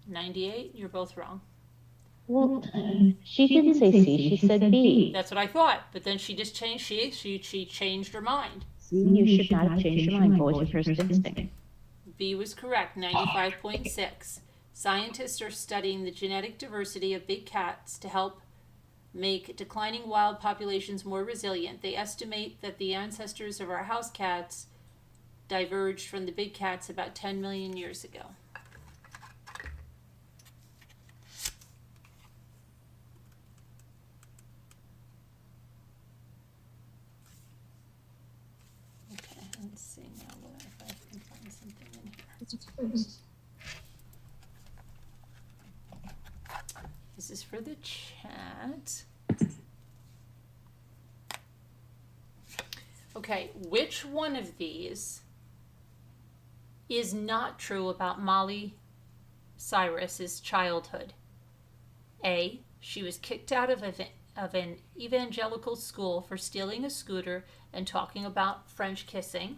98? You're both wrong. Well, she didn't say C, she said B. That's what I thought. But then she just changed, she changed her mind. You should not have changed your mind. Go with your first instinct. B was correct, 95.6. Scientists are studying the genetic diversity of big cats to help make declining wild populations more resilient. They estimate that the ancestors of our house cats diverged from the big cats about 10 million years ago. Okay, let's see now if I can find something in here. This is for the chat. Okay, which one of these is not true about Molly Cyrus's childhood? A, she was kicked out of an evangelical school for stealing a scooter and talking about French kissing.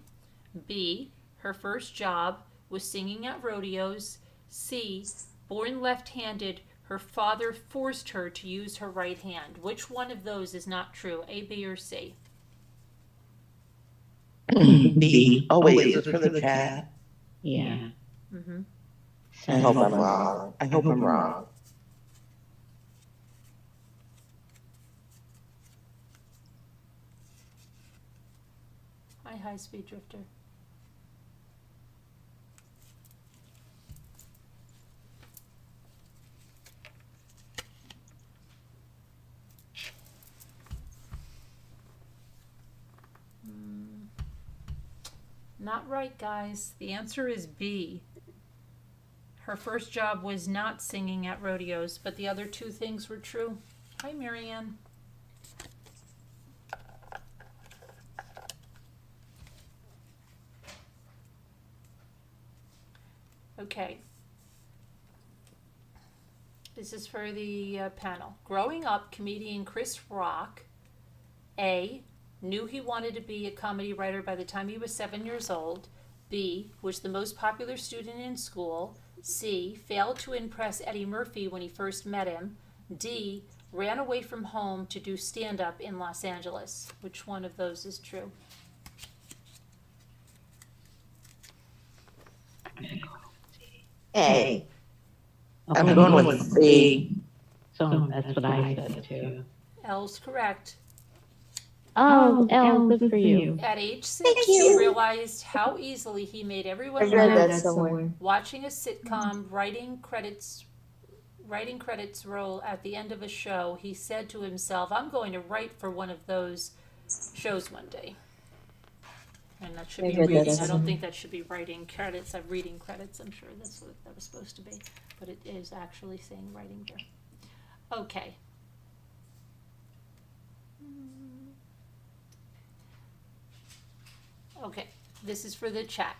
B, her first job was singing at rodeos. C, born left-handed, her father forced her to use her right hand. Which one of those is not true? A, B, or C? B. Oh, wait, is this for the chat? Yeah. Mm-hmm. I hope I'm wrong. I hope I'm wrong. Hi, high-speed drifter. Not right, guys. The answer is B. Her first job was not singing at rodeos, but the other two things were true. Hi, Marianne. Okay. This is for the panel. Growing up, comedian Chris Rock, A, knew he wanted to be a comedy writer by the time he was 7 years old. B, was the most popular student in school. C, failed to impress Eddie Murphy when he first met him. D, ran away from home to do stand-up in Los Angeles. Which one of those is true? A. I'm going with C. So that's what I said too. L's correct. Oh, Elle, good for you. At age 6, Thank he you. realized how easily he made everyone I've read laugh that somewhere. watching a sitcom, writing credits roll at the end of a show. He said to himself, I'm going to write for one of those shows one day. And that should be I've read that reading. I don't somewhere. think that should be writing credits. I'm reading credits. I'm sure that's what that was supposed to be. But it is actually saying writing there. Okay. Okay, this is for the chat.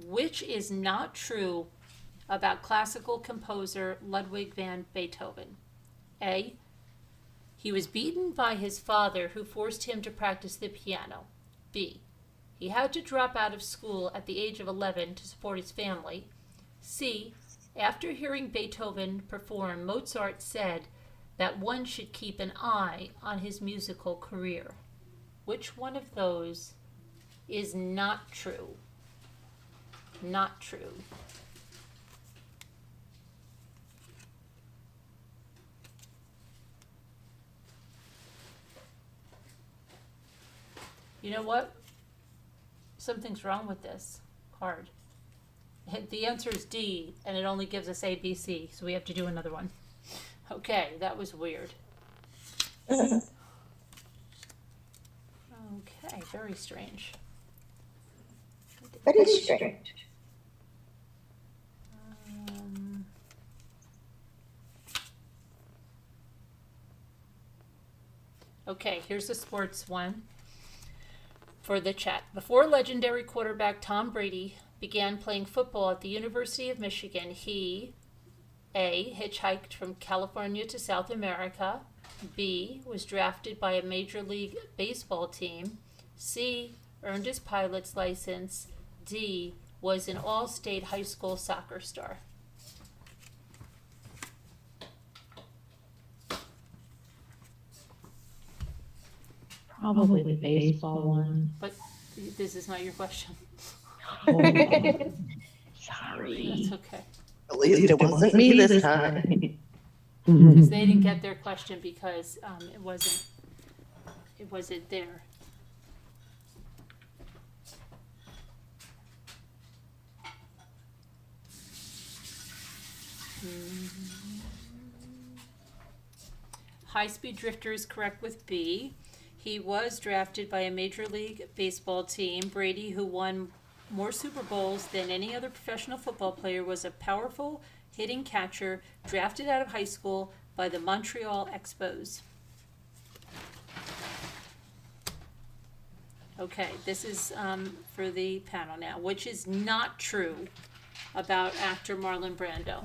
Which is not true about classical composer Ludwig van Beethoven? A, he was beaten by his father who forced him to practice the piano. B, he had to drop out of school at the age of 11 to support his family. C, after hearing Beethoven perform, Mozart said that one should keep an eye on his musical career. Which one of those is not true? Not true. You know what? Something's wrong with this card. The answer is D, and it only gives us A, B, C, so we have to do another one. Okay, that was weird. Okay, very strange. Very strange. Okay, here's the sports one for the chat. Before legendary quarterback Tom Brady began playing football at the University of Michigan, he A, hitchhiked from California to South America. B, was drafted by a Major League Baseball team. C, earned his pilot's license. D, was an all-state high school soccer star. Probably the baseball one. But this is not your question. Sorry. That's okay. At least it wasn't me this time. Because they didn't get their question because it wasn't there. High-speed drifter is correct with B. He was drafted by a Major League Baseball team. Brady, who won more Super Bowls than any other professional football player, was a powerful hitting catcher drafted out of high school by the Montreal Expos. Okay, this is for the panel now. Which is not true about actor Marlon Brando?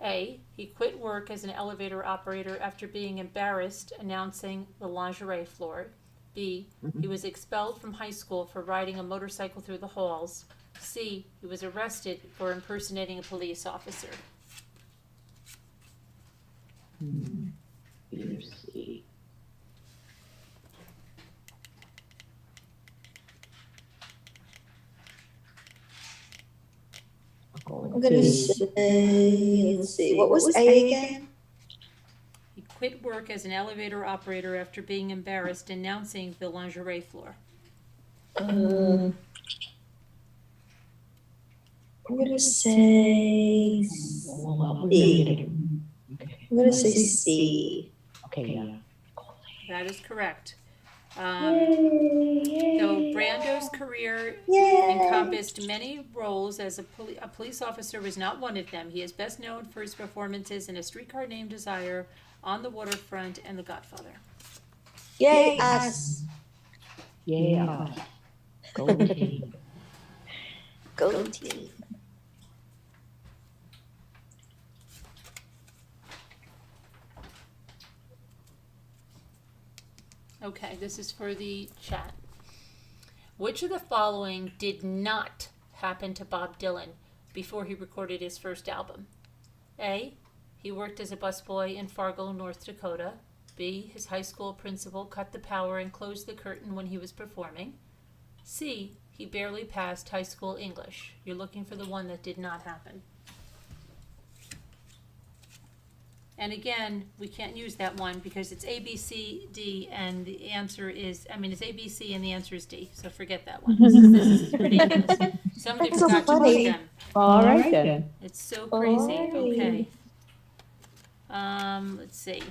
A, he quit work as an elevator operator after being embarrassed announcing the lingerie floor. B, he was expelled from high school for riding a motorcycle through the halls. C, he was arrested for impersonating a police officer. Either C. I'm gonna say, let's see, what was A again? He quit work as an elevator operator after being embarrassed announcing the lingerie floor. I'm gonna say C. I'm gonna say C. Okay, yeah. That is correct. So Yay. Brando's career Yay. encompassed many roles. As a police officer was not one of them. He is best known for his performances in A Streetcar Named Desire, On the Waterfront, and The Godfather. Yay, us. Yeah. Go team. Go team. Okay, this is for the chat. Which of the following did not happen to Bob Dylan? before he recorded his first album? A, he worked as a busboy in Fargo, North Dakota. B, his high school principal cut the power and closed the curtain when he was performing. C, he barely passed high school English. You're looking for the one that did not happen. And again, we can't use that one because it's A, B, C, D, and the answer is, it's A, B, C, and the answer is D. So forget that one. This is ridiculous. Somebody That's so forgot to put funny. them. All right then. It's so crazy. Alrighty. Okay. Let's see.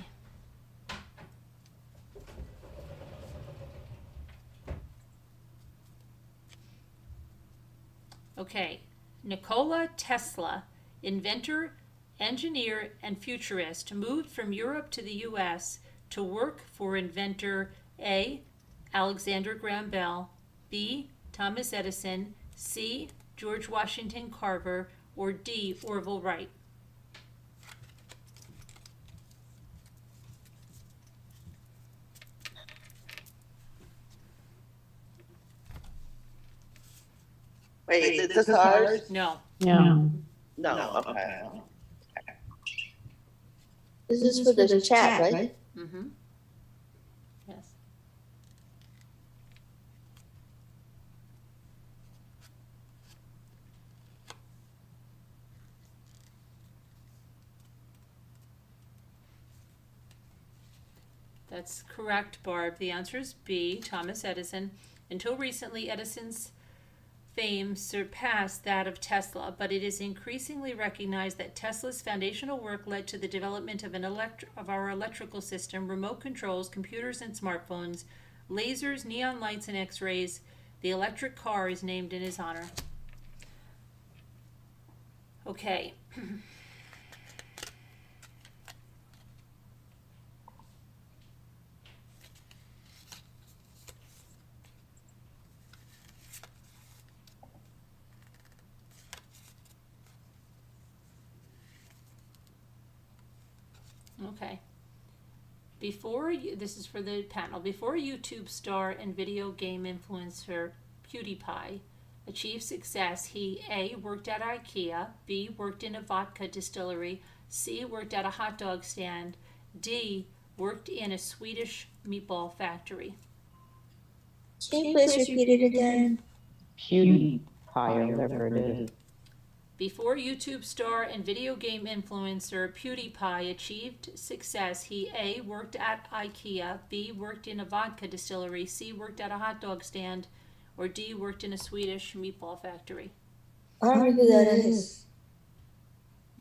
Okay. Nikola Tesla, inventor, engineer, and futurist, moved from Europe to the U.S. to work for inventor A, Alexander Graham Bell, B, Thomas Edison, C, George Washington Carver, or D, Orville Wright. Wait, is this ours? No. No. No, okay. This is for the chat, right? Mm-hmm. Yes. That's correct, Barb. The answer is B, Thomas Edison. Until recently, Edison's fame surpassed that of Tesla, but it is increasingly recognized that Tesla's foundational work led to the development of our electrical system, remote controls, computers and smartphones, lasers, neon lights, and X-rays. The electric car is named in his honor. Okay. Okay. This is for the panel. Before YouTube star and video game influencer PewDiePie achieved success, he A, worked at IKEA, B, worked in a vodka distillery, C, worked at a hot dog stand, D, worked in a Swedish meatball factory. Can you please repeat it again? PewDiePie, or whatever it is. Before YouTube star and video game influencer PewDiePie achieved success, he A, worked at IKEA, B, worked in a vodka distillery, C, worked at a hot dog stand, or D, worked in a Swedish meatball factory. I don't know who that is.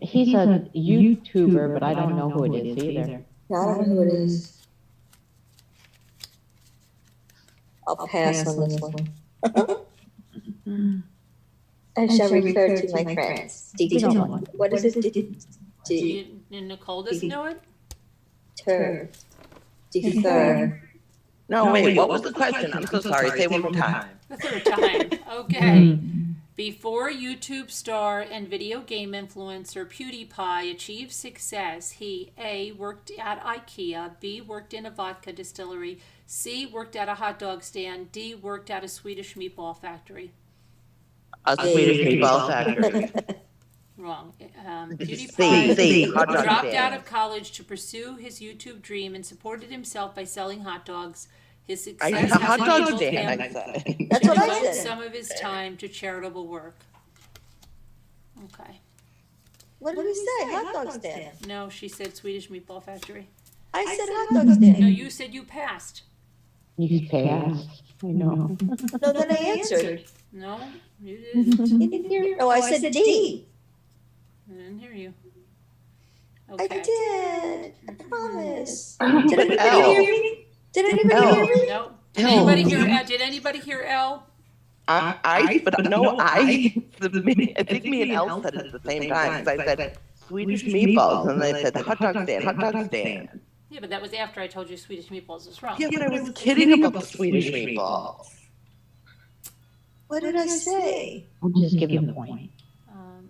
He's a YouTuber, but I don't know who it is either. Yeah, I don't know who it is. I'll pass on this one. I shall refer to my friends. What is it? Nicole doesn't know it? Defer. No, wait, what was the question? I'm so sorry. Say it one more time. The third time. Okay. Before YouTube star and video game influencer PewDiePie achieved success, he A, worked at IKEA, B, worked in a vodka distillery, C, worked at a hot dog stand, D, worked at a Swedish meatball factory. A Swedish meatball factory. Wrong. C, PewDiePie hot dog dropped stand. out of college to pursue his YouTube dream and supported himself by selling hot dogs. His I success have hot has dog enabled stand, him I said. That's to what I devote said. some of his time to charitable work. Okay. What did we say? Hot dog stand. No, she said Swedish meatball factory. I said hot dog stand. No, you said you passed. You passed. I know. No, then I answered. No, you didn't. You didn't hear? Oh, I said D. I didn't hear you. I Okay. did. I promise. But Did anybody L. hear me? Did anybody hear me? No. Did anybody hear? Did anybody hear L? I think me and Elle said it at the same time, because I said Swedish meatballs, and they said hot dog stand, hot dog stand. Yeah, but that was after I told you Swedish meatballs was wrong. Yeah, but I was kidding about the Swedish meatballs. What did I say? I'll just give you a point.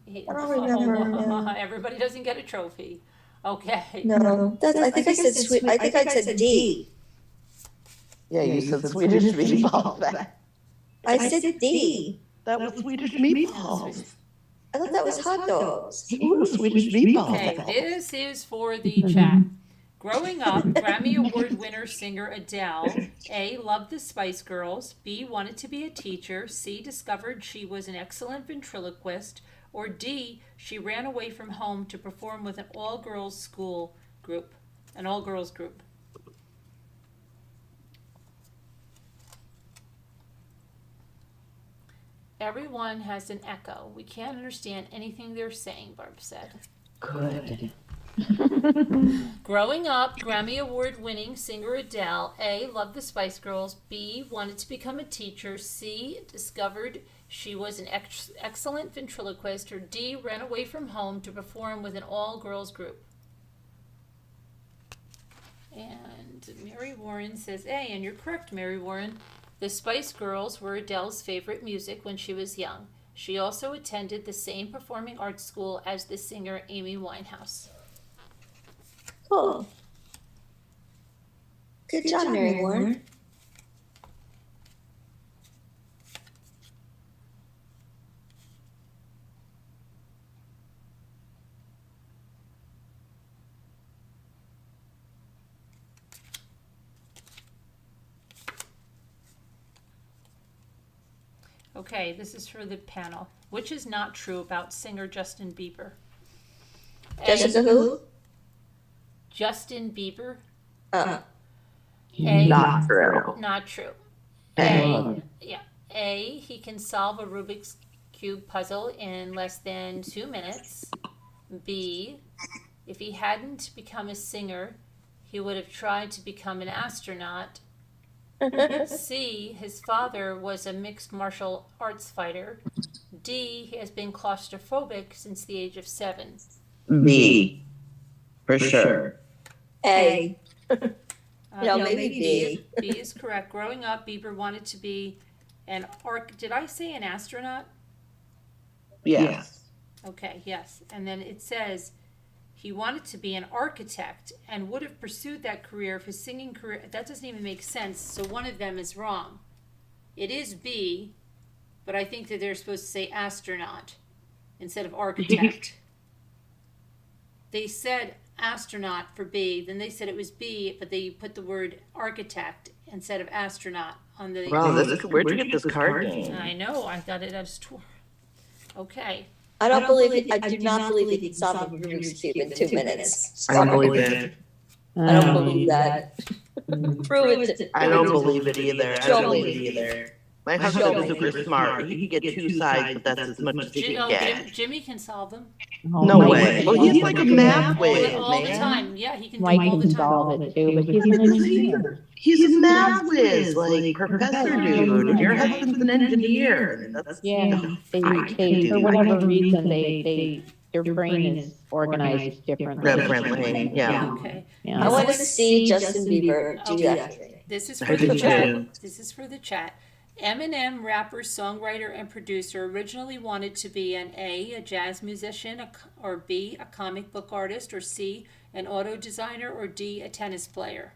I don't remember now. Everybody doesn't get a trophy. Okay. No, I think I said sweet. I think I said D. Yeah, you said Swedish meatballs. I said D. That was Swedish meatballs. I thought that was hot dogs. Ooh, Swedish meatballs. Okay, this is for the chat. Growing up, Grammy Award winner singer Adele, A, loved the Spice Girls, B, wanted to be a teacher, C, discovered she was an excellent ventriloquist, or D, she ran away from home to perform with an all-girls group. Everyone has an echo. We can't understand anything they're saying, Barb said. Good. Growing up, Grammy Award winning singer Adele, A, loved the Spice Girls, B, wanted to become a teacher, C, discovered she was an excellent ventriloquist, or D, ran away from home to perform with an all-girls group. And Mary Warren says A, and you're correct, Mary Warren. The Spice Girls were Adele's favorite music when she was young. She also attended the same performing arts school as the singer Amy Winehouse. Cool. Good job, Mary Warren. Okay, this is for the panel. Which is not true about singer Justin Bieber? Jessica who? Justin Bieber. Oh. A, Not true. not true. A. A, he can solve a Rubik's Cube puzzle in less than 2 minutes. B, if he hadn't become a singer, he would have tried to become an astronaut. C, his father was a mixed martial arts fighter. D, he has been claustrophobic since the age of 7. B. For sure. A. No, maybe B. B is correct. Growing up, Bieber wanted to be did I say an astronaut? Yes. Okay, yes. And then it says he wanted to be an architect and would have pursued that career if his singing career. That doesn't even make sense. So one of them is wrong. It is B, but I think that they're supposed to say astronaut instead of architect. They said astronaut for B, then they said it was B, but they put the word architect instead of astronaut on the. Wow, where'd you get this card game? I know, I got it at Okay. I do not believe he can solve a Rubik's Cube in 2 minutes. I don't believe it. I don't believe that. Prove it. I don't believe it either. I don't believe it either. My husband is super smart. He can get 2 sides, but that's as much as he can get. Jimmy can solve them. No way. Well, he's like a math whiz, All the man. time. Yeah, he can do Mike all the can time. solve it too, but he's an engineer. He's a math whiz, like professor dude. Your husband's an engineer. Yeah, I can't they do for that. whatever reason, their brain is organized differently. Differently, yeah. Okay. Yeah. I want to see Justin Bieber do that. This is I for the do chat. too. This is for the chat. Eminem, rapper, songwriter, and producer, originally wanted to be an A, jazz musician, or B, a comic book artist, or C, an auto designer, or D, a tennis player.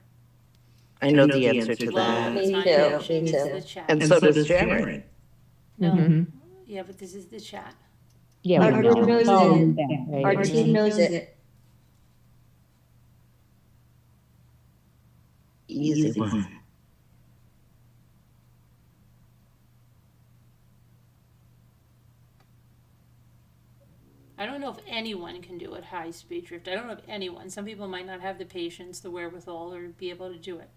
I know the answer to Well, that. it's Me not too, here. me It's too. the chat. And so does Sharon. No. Mhm. Yeah, but this is the chat. Yeah, Our we group know. knows Oh, it. yeah, right. Our team knows it. Easy one. I don't know if anyone can do it high speed drift. I don't know if anyone. Some people might not have the patience, the wherewithal, or be able to do it.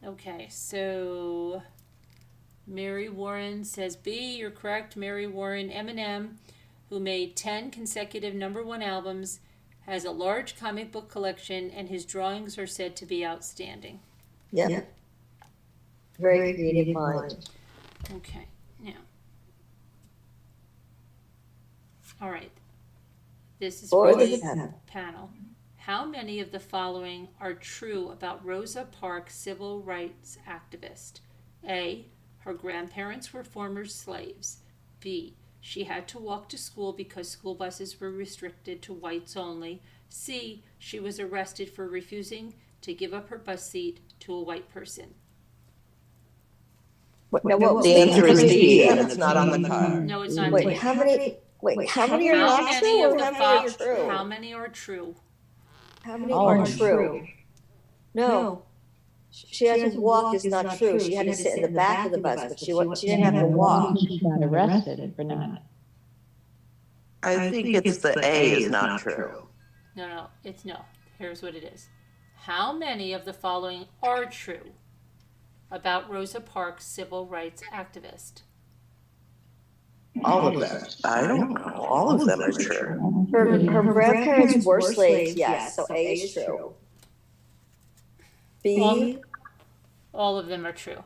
Okay, so Mary Warren says B, you're correct. Mary Warren, Eminem, who made 10 consecutive #1 albums, has a large comic book collection, and his drawings are said to be outstanding. Yeah. Very creative mind. Okay, now. All right. This is For for the the panel. How many of the following are true about Rosa Parks, civil rights activist? A, her grandparents were former slaves. B, she had to walk to school because school buses were restricted to whites only. C, she was arrested for refusing to give up her bus seat to a white person. The answer is D, and it's not on the card. No, it's not Wait, D. how many? Wait, how many are How not many true, of or the how many are how true? many are true? How many are true? No. She had to walk is not true. She had to sit in the back of the bus, but she didn't have to walk. She got arrested for not. I think it's the A is not true. No, it's no. Here's what it is. How many of the following are true about Rosa Parks, civil rights activist? All of them. I don't know. All of them are true. Her grandparents were slaves, yes, so A is true. B, All of them are true.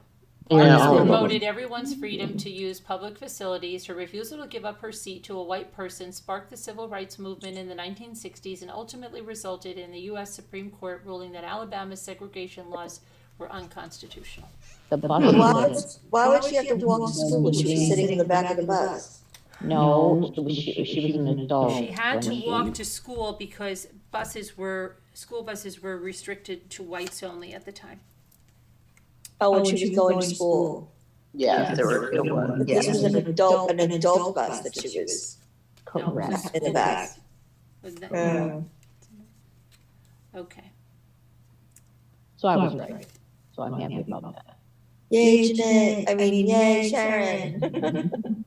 Yeah, Parks all of them. promoted everyone's freedom to use public facilities. Her refusal to give up her seat to a white person sparked the civil rights movement in the 1960s and ultimately resulted in the U.S. Supreme Court ruling that Alabama's segregation laws were unconstitutional. The bus. why would she have to walk to school when she was sitting in the back of the bus? No, she was an adult. She had to when walk to school because school buses were restricted to whites only at the time. Oh, when she was going to school. Yes, there were good ones. This was an adult bus that she was Correct. in the back. Was that- Okay. So I was right. So I'm happy about that. Yay, Jeanette. Yay, Sharon.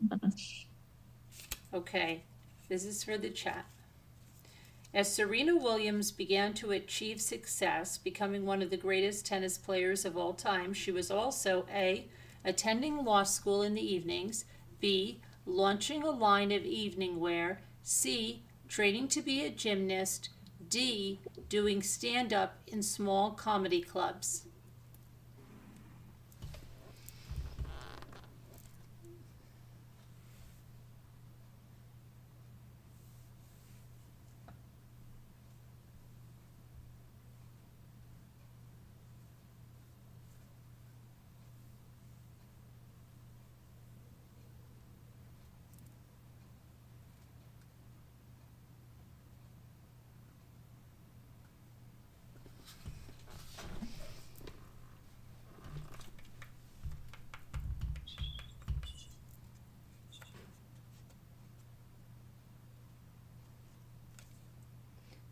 Okay, this is for the chat. As Serena Williams began to achieve success, becoming one of the greatest tennis players of all time, she was also A, attending law school in the evenings, B, launching a line of evening wear, C, training to be a gymnast, D, doing stand-up in small comedy clubs.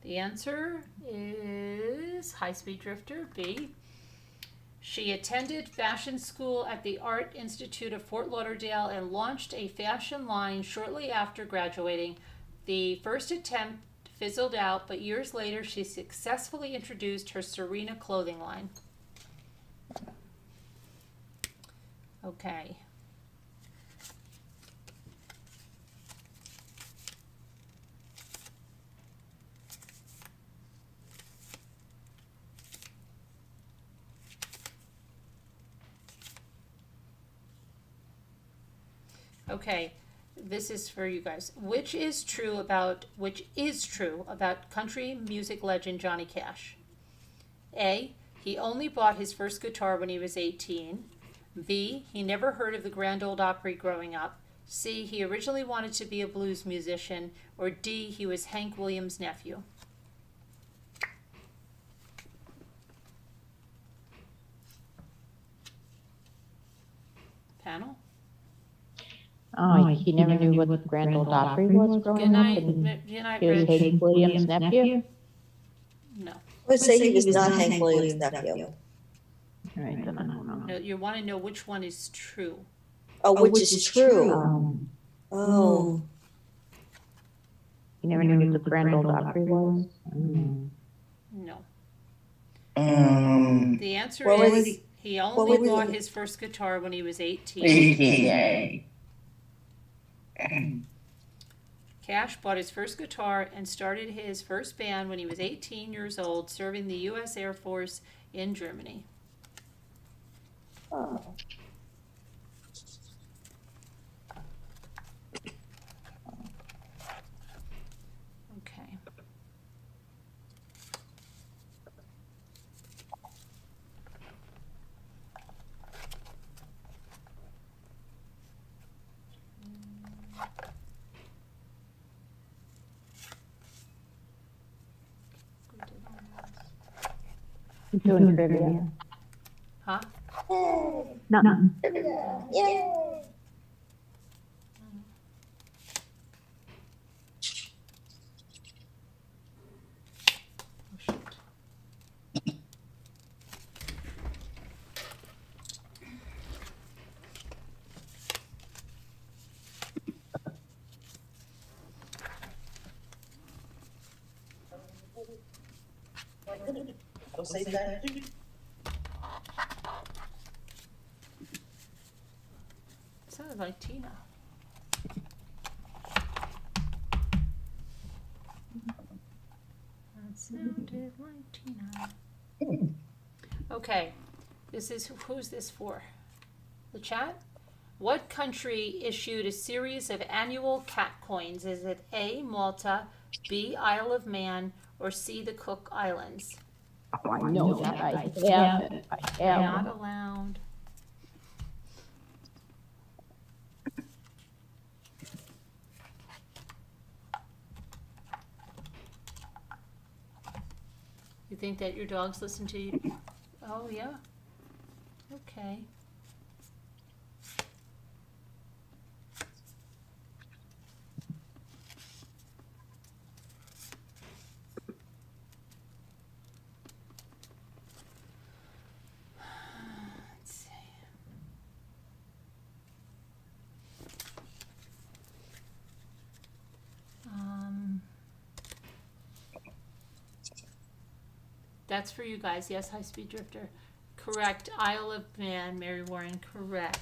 The answer is High Speed Drifter, B. She attended fashion school at the Art Institute of Fort Lauderdale and launched a fashion line shortly after graduating. The first attempt fizzled out, but years later she successfully introduced her Serena clothing line. Okay. Okay, this is for you guys. Which is true about country music legend Johnny Cash? A, he only bought his first guitar when he was 18. B, he never heard of the Grand Ole Opry growing up. C, he originally wanted to be a blues musician. Or D, he was Hank Williams' nephew. Panel? Oh, he never knew what the Grand Ole Opry was growing up, and Good night, he was Rich. Hank Williams' nephew? No. Let's say he was not Hank Williams' nephew. Right, then I don't know. No, you want to know which one is true. Oh, which is true. Oh. He never knew what the Grand Ole Opry was? No. Um, The answer What was is he what only was bought it? his first guitar when he was 18. AKA. Cash bought his first guitar and started his first band when he was 18 years old, serving the U.S. Air Force in Germany. Oh. Okay. Doing trivia. Huh? Nothing. Yay! I'll say that. Sounded like Tina. That sounded like Tina. Okay, who's this for? The chat? What country issued a series of annual cat coins? Is it A, Malta, B, Isle of Man, or C, the Cook Islands? Oh, I know that. I have it. I have Not it. allowed. You think that your dogs listen to you? Oh, yeah. Okay. Let's see. That's for you guys. Yes, High Speed Drifter. Correct. Isle of Man, Mary Warren. Correct.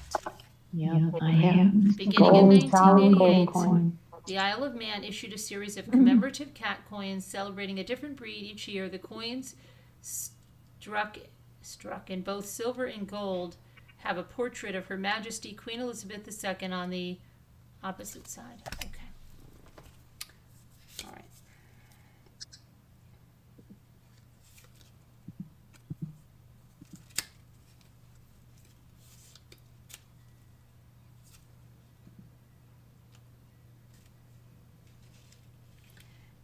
Yeah, I have. Beginning in Gold, gold 1988, coin. the Isle of Man issued a series of commemorative cat coins celebrating a different breed each year. The coins struck in both silver and gold have a portrait of Her Majesty Queen Elizabeth II on the opposite side. Okay. All right.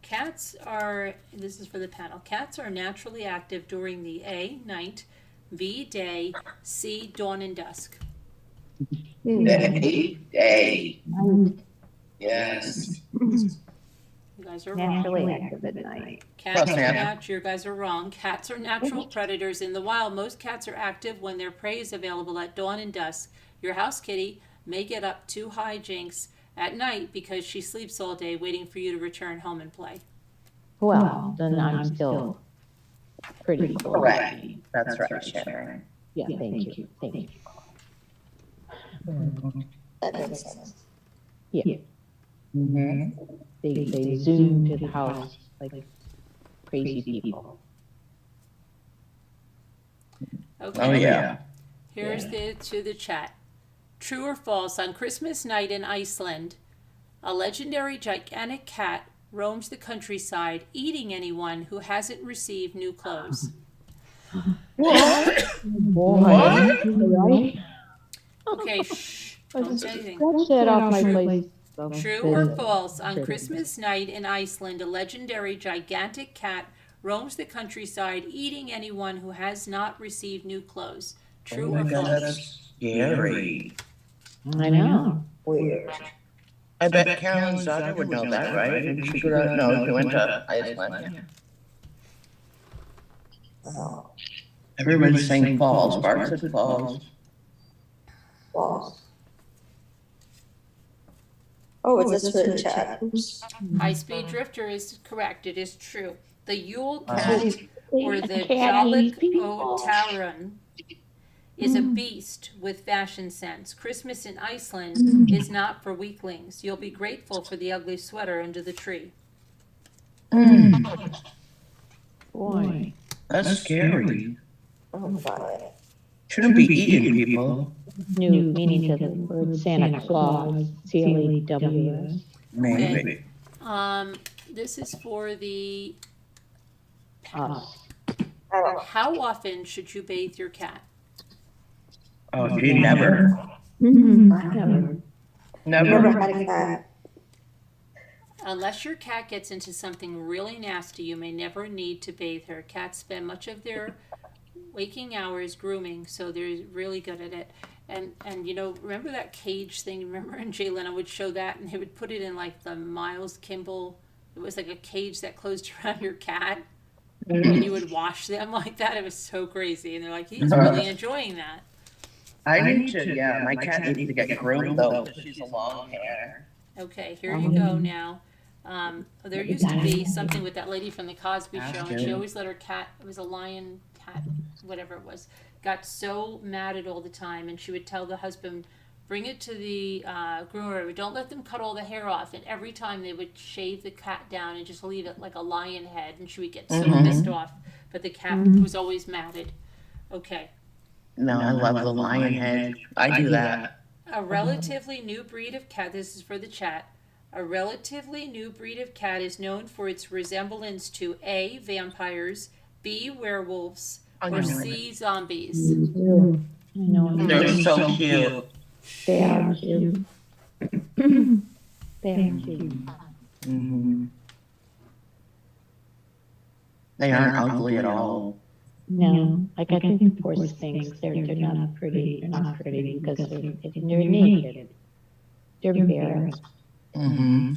Cats are, this is for the panel, cats are naturally active during the A, night, B, day, C, dawn and dusk. Day. Yes. You guys are wrong. Naturally active at night. Cats are you guys are wrong. Cats are natural predators in the wild. Most cats are active when their prey is available at dawn and dusk. Your house kitty may get up to hijinks at night because she sleeps all day waiting for you to return home and play. Well, then I'm still pretty cool. Correct. That's right, Sharon. Yeah, thank you. Thank you. That makes sense. Yeah, Mm-hmm. they zoom to the house like crazy people. Okay. Oh, yeah. Here's the chat. True or false, on Christmas night in Iceland, a legendary gigantic cat roams the countryside, eating anyone who hasn't received new clothes. What? Right? Okay, shh, don't say anything. Scratch that off my plate. True or false, on Christmas night in Iceland, a legendary gigantic cat roams the countryside, eating anyone who has not received new clothes. True or false? That's scary. I know. Weird. I bet Carolyn's daughter would know that, right? And she could know she went to Iceland. Oh, Everybody's saying false. Bart said false. false. Oh, is this for the chat? Oops. High Speed Drifter is correct. It is true. The Yule cat or the Cat eats Calico Taran is a beast with fashion sense. Christmas in Iceland is not for weaklings. You'll be grateful for the ugly sweater under the tree. Boy. That's scary. Oh, fine. Shouldn't be eating people. New meaning to the word Santa Claus. CLAWS. Maybe. This is for the Us. I don't know. how often should you bathe your cat? Oh, gee, never. Never. Never had a cat. Unless your cat gets into something really nasty, you may never need to bathe her. Cats spend much of their waking hours, grooming, so they're really good at it. And you know, remember that cage thing? Remember in Jay Leno would show that, and they would put it in like the Miles Kimball. It was like a cage that closed around your cat, and you would wash them like that. It was so crazy, and they're like, he's really enjoying that. I need to, yeah, my cat needs to get groomed though, because she's a long hair. Okay, here you go now. There used to be something with that lady from the Cosby Show, and she always let her cat, it was a lion cat, whatever it was, got so mad at all the time, and she would tell the husband, bring it to the groomer, don't let them cut all the hair off, and every time they would shave the cat down and just leave it like a lion head, and she would get so pissed off, but the cat was always matted. Okay. No, I love the lion head. I do that. A relatively new breed of cat, this is for the chat, a relatively new breed of cat is known for its resemblance to A, vampires, B, werewolves, or C, zombies. I know. They're so cute. They are cute. They are cute. Mm-hmm. They aren't ugly at all. No, like I think poor Sphinx, they're not pretty. They're not pretty because they're naked. They're bare. Mm-hmm.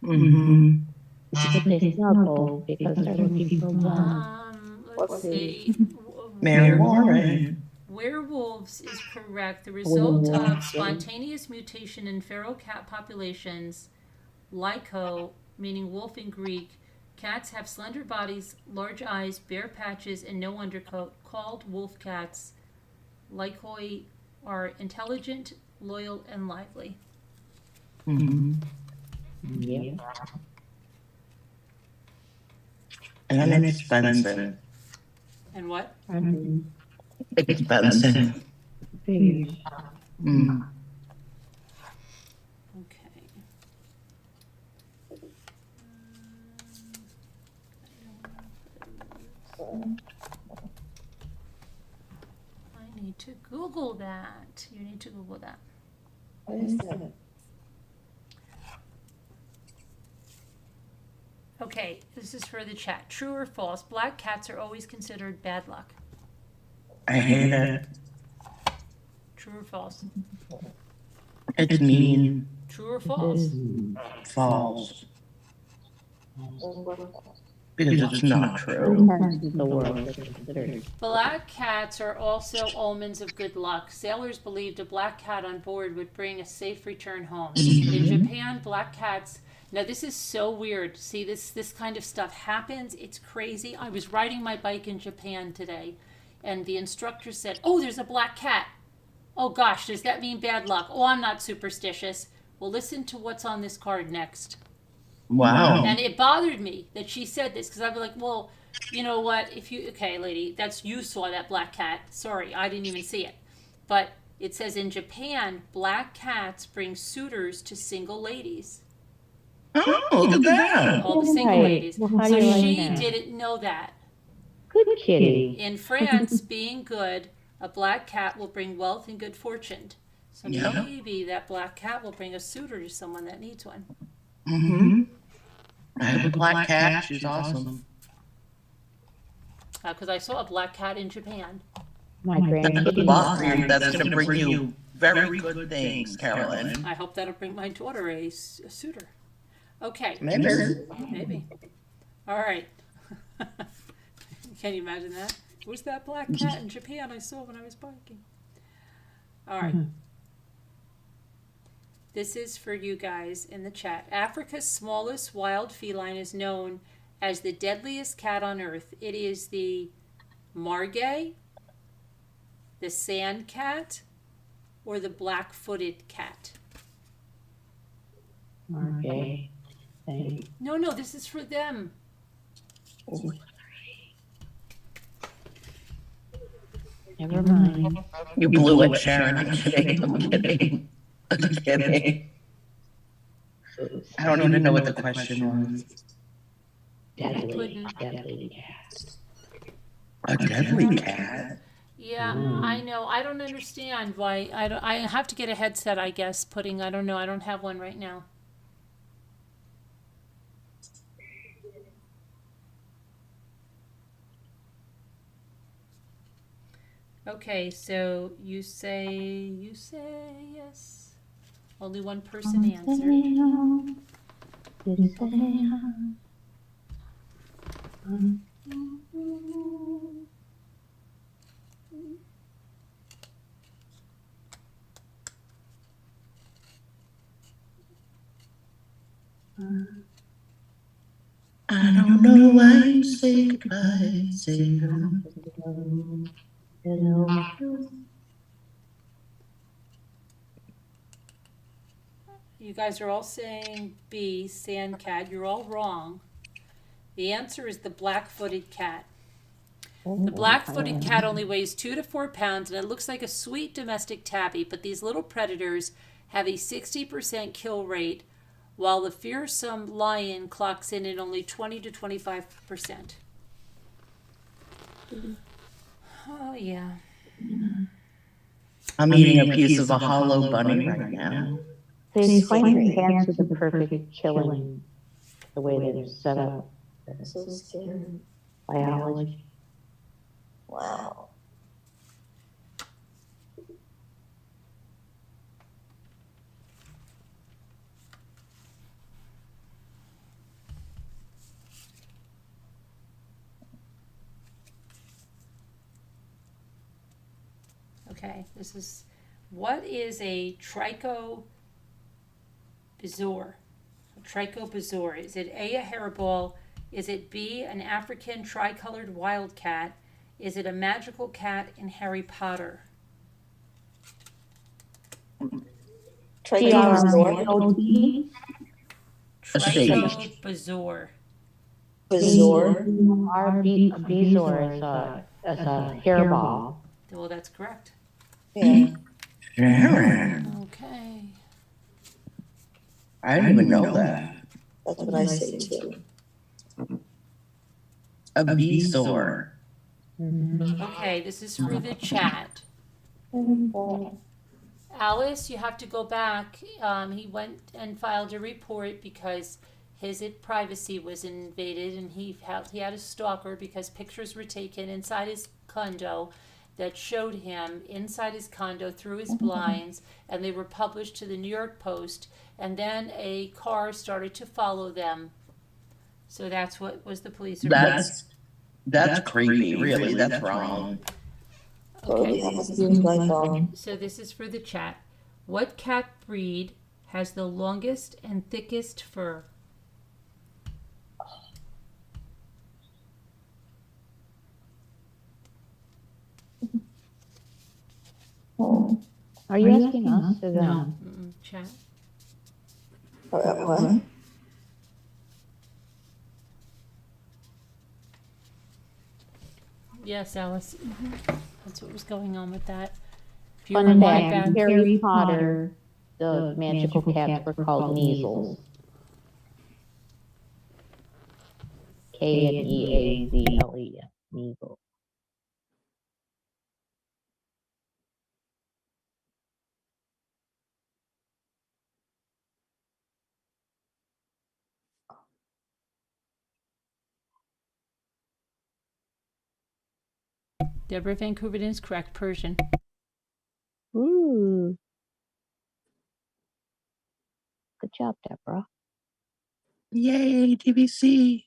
Mm-hmm. But they snuggle because they're looking for one. Let's see. Mary Warren. Werewolves is correct. The result of spontaneous mutation in feral cat populations, Calico, meaning wolf in Greek. Cats have slender bodies, large eyes, bare patches, and no undercoat, called wolf cats. Lycoi are intelligent, loyal, and lively. Mm-hmm. Yeah. And expensive. And what? Expensive. Mm. Okay. I need to Google that. You need to Google that. What is that? Okay, this is for the chat. True or false? Black cats are always considered bad luck. I hate it. True or false? It's mean. True or false? False. Because it's not true. The world is considered. Black cats are also omens of good luck. Sailors believed a black cat on board would bring a safe return home. In Japan, black cats. Now this is so weird. See, this kind of stuff happens. It's crazy. I was riding my bike in Japan today, and the instructor said, "Oh, there's a black cat." Oh gosh, does that mean bad luck? Oh, I'm not superstitious. Well, listen to what's on this card next. Wow. And it bothered me that she said this, because I'd be like, well, you know what? Okay, lady, you saw that black cat. Sorry, I didn't even see it. But it says in Japan, black cats bring suitors to single ladies. Oh, look at that. All the single ladies. Well, how So do you like she that? didn't know that. Good kitty. In France, being good, a black cat will bring wealth and good fortune. So Yeah. maybe that black cat will bring a suitor to someone that needs one. Mm-hmm. I have a black cat. She's awesome. Because I saw a black cat in Japan. My That's grandkitty. going to bring you very good things, Carolyn. I hope that'll bring my daughter a suitor. Okay. Maybe. All right. Can you imagine that? Where's that black cat in Japan I saw when I was biking? All right. This is for you guys in the chat. Africa's smallest wild feline is known as the deadliest cat on earth. It is the margay, the sand cat, or the black-footed cat. Okay. Thanks. No, this is for them. Never mind. You blew it, Sharon. I'm kidding. I'm kidding. I don't even know what the question was. Deadly cat. A deadly cat? Yeah, I know. I don't understand why. I have to get a headset, I guess, I don't know. I don't have one right now. Okay, so you say yes. Only one person answered. I don't know why you say goodbye, say hello. You guys are all saying B, sand cat. You're all wrong. The answer is the black-footed cat. The black-footed cat only weighs 2 to 4 pounds, and it looks like a sweet domestic tabby, but these little predators have a 60% kill rate, while the fearsome lion clocks in at only 20 to 25%. Oh, yeah. I'm eating a piece of a hollow bunny right now. They find cats are the perfect killing, the way they're set up. So scary. Biology. Wow. Okay, what is a trichobezoar? A trichobezoar. Is it A, a hairball? Is it B, an African tricolored wildcat? Is it a magical cat in Harry Potter? Trichobezoar. Trichobezoar. Bezoar is a hairball. Well, that's correct. Yeah. Sharon, Okay. I didn't even know that. That's what I say too. A bezoar. Okay, this is for the chat. Alice, you have to go back. He went and filed a report because his privacy was invaded, and he had a stalker because pictures were taken inside his condo that showed him inside his condo through his blinds, and they were published to the New York Post, and then a car started to follow them. So that's what was the police report. That's creepy, really. That's wrong. Okay, Okay. so this is for the chat. What cat breed has the longest and thickest fur? Are you asking us or them? Chat. What? Yes, Alice. That's what was going on with that. If you Fun rewind fact, back- Harry Potter, the magical cats were called measles. K-N-E-A-Z-L-E, measles. Deborah Vancouver is correct. Persian. Ooh. Good job, Deborah. Yay, TBC.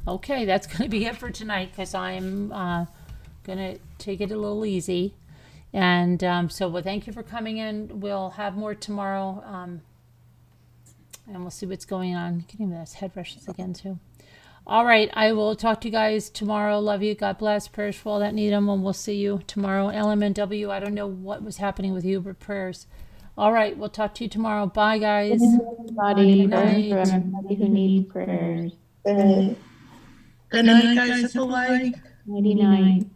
Okay, that's going to be it for tonight because I'm going to take it a little easy. And well, thank you for coming in. We'll have more tomorrow. And we'll see what's going on. Getting those head rushes again, too. All right, I will talk to you guys tomorrow. Love you. God bless. Prayers for all that need them, and we'll see you tomorrow. LMNW, I don't know what was happening with you, but prayers. All right, we'll talk to you tomorrow. Bye, guys. Everybody, Good praying for night. everybody who needs prayers. Good night, guys. If you like. Nighty night.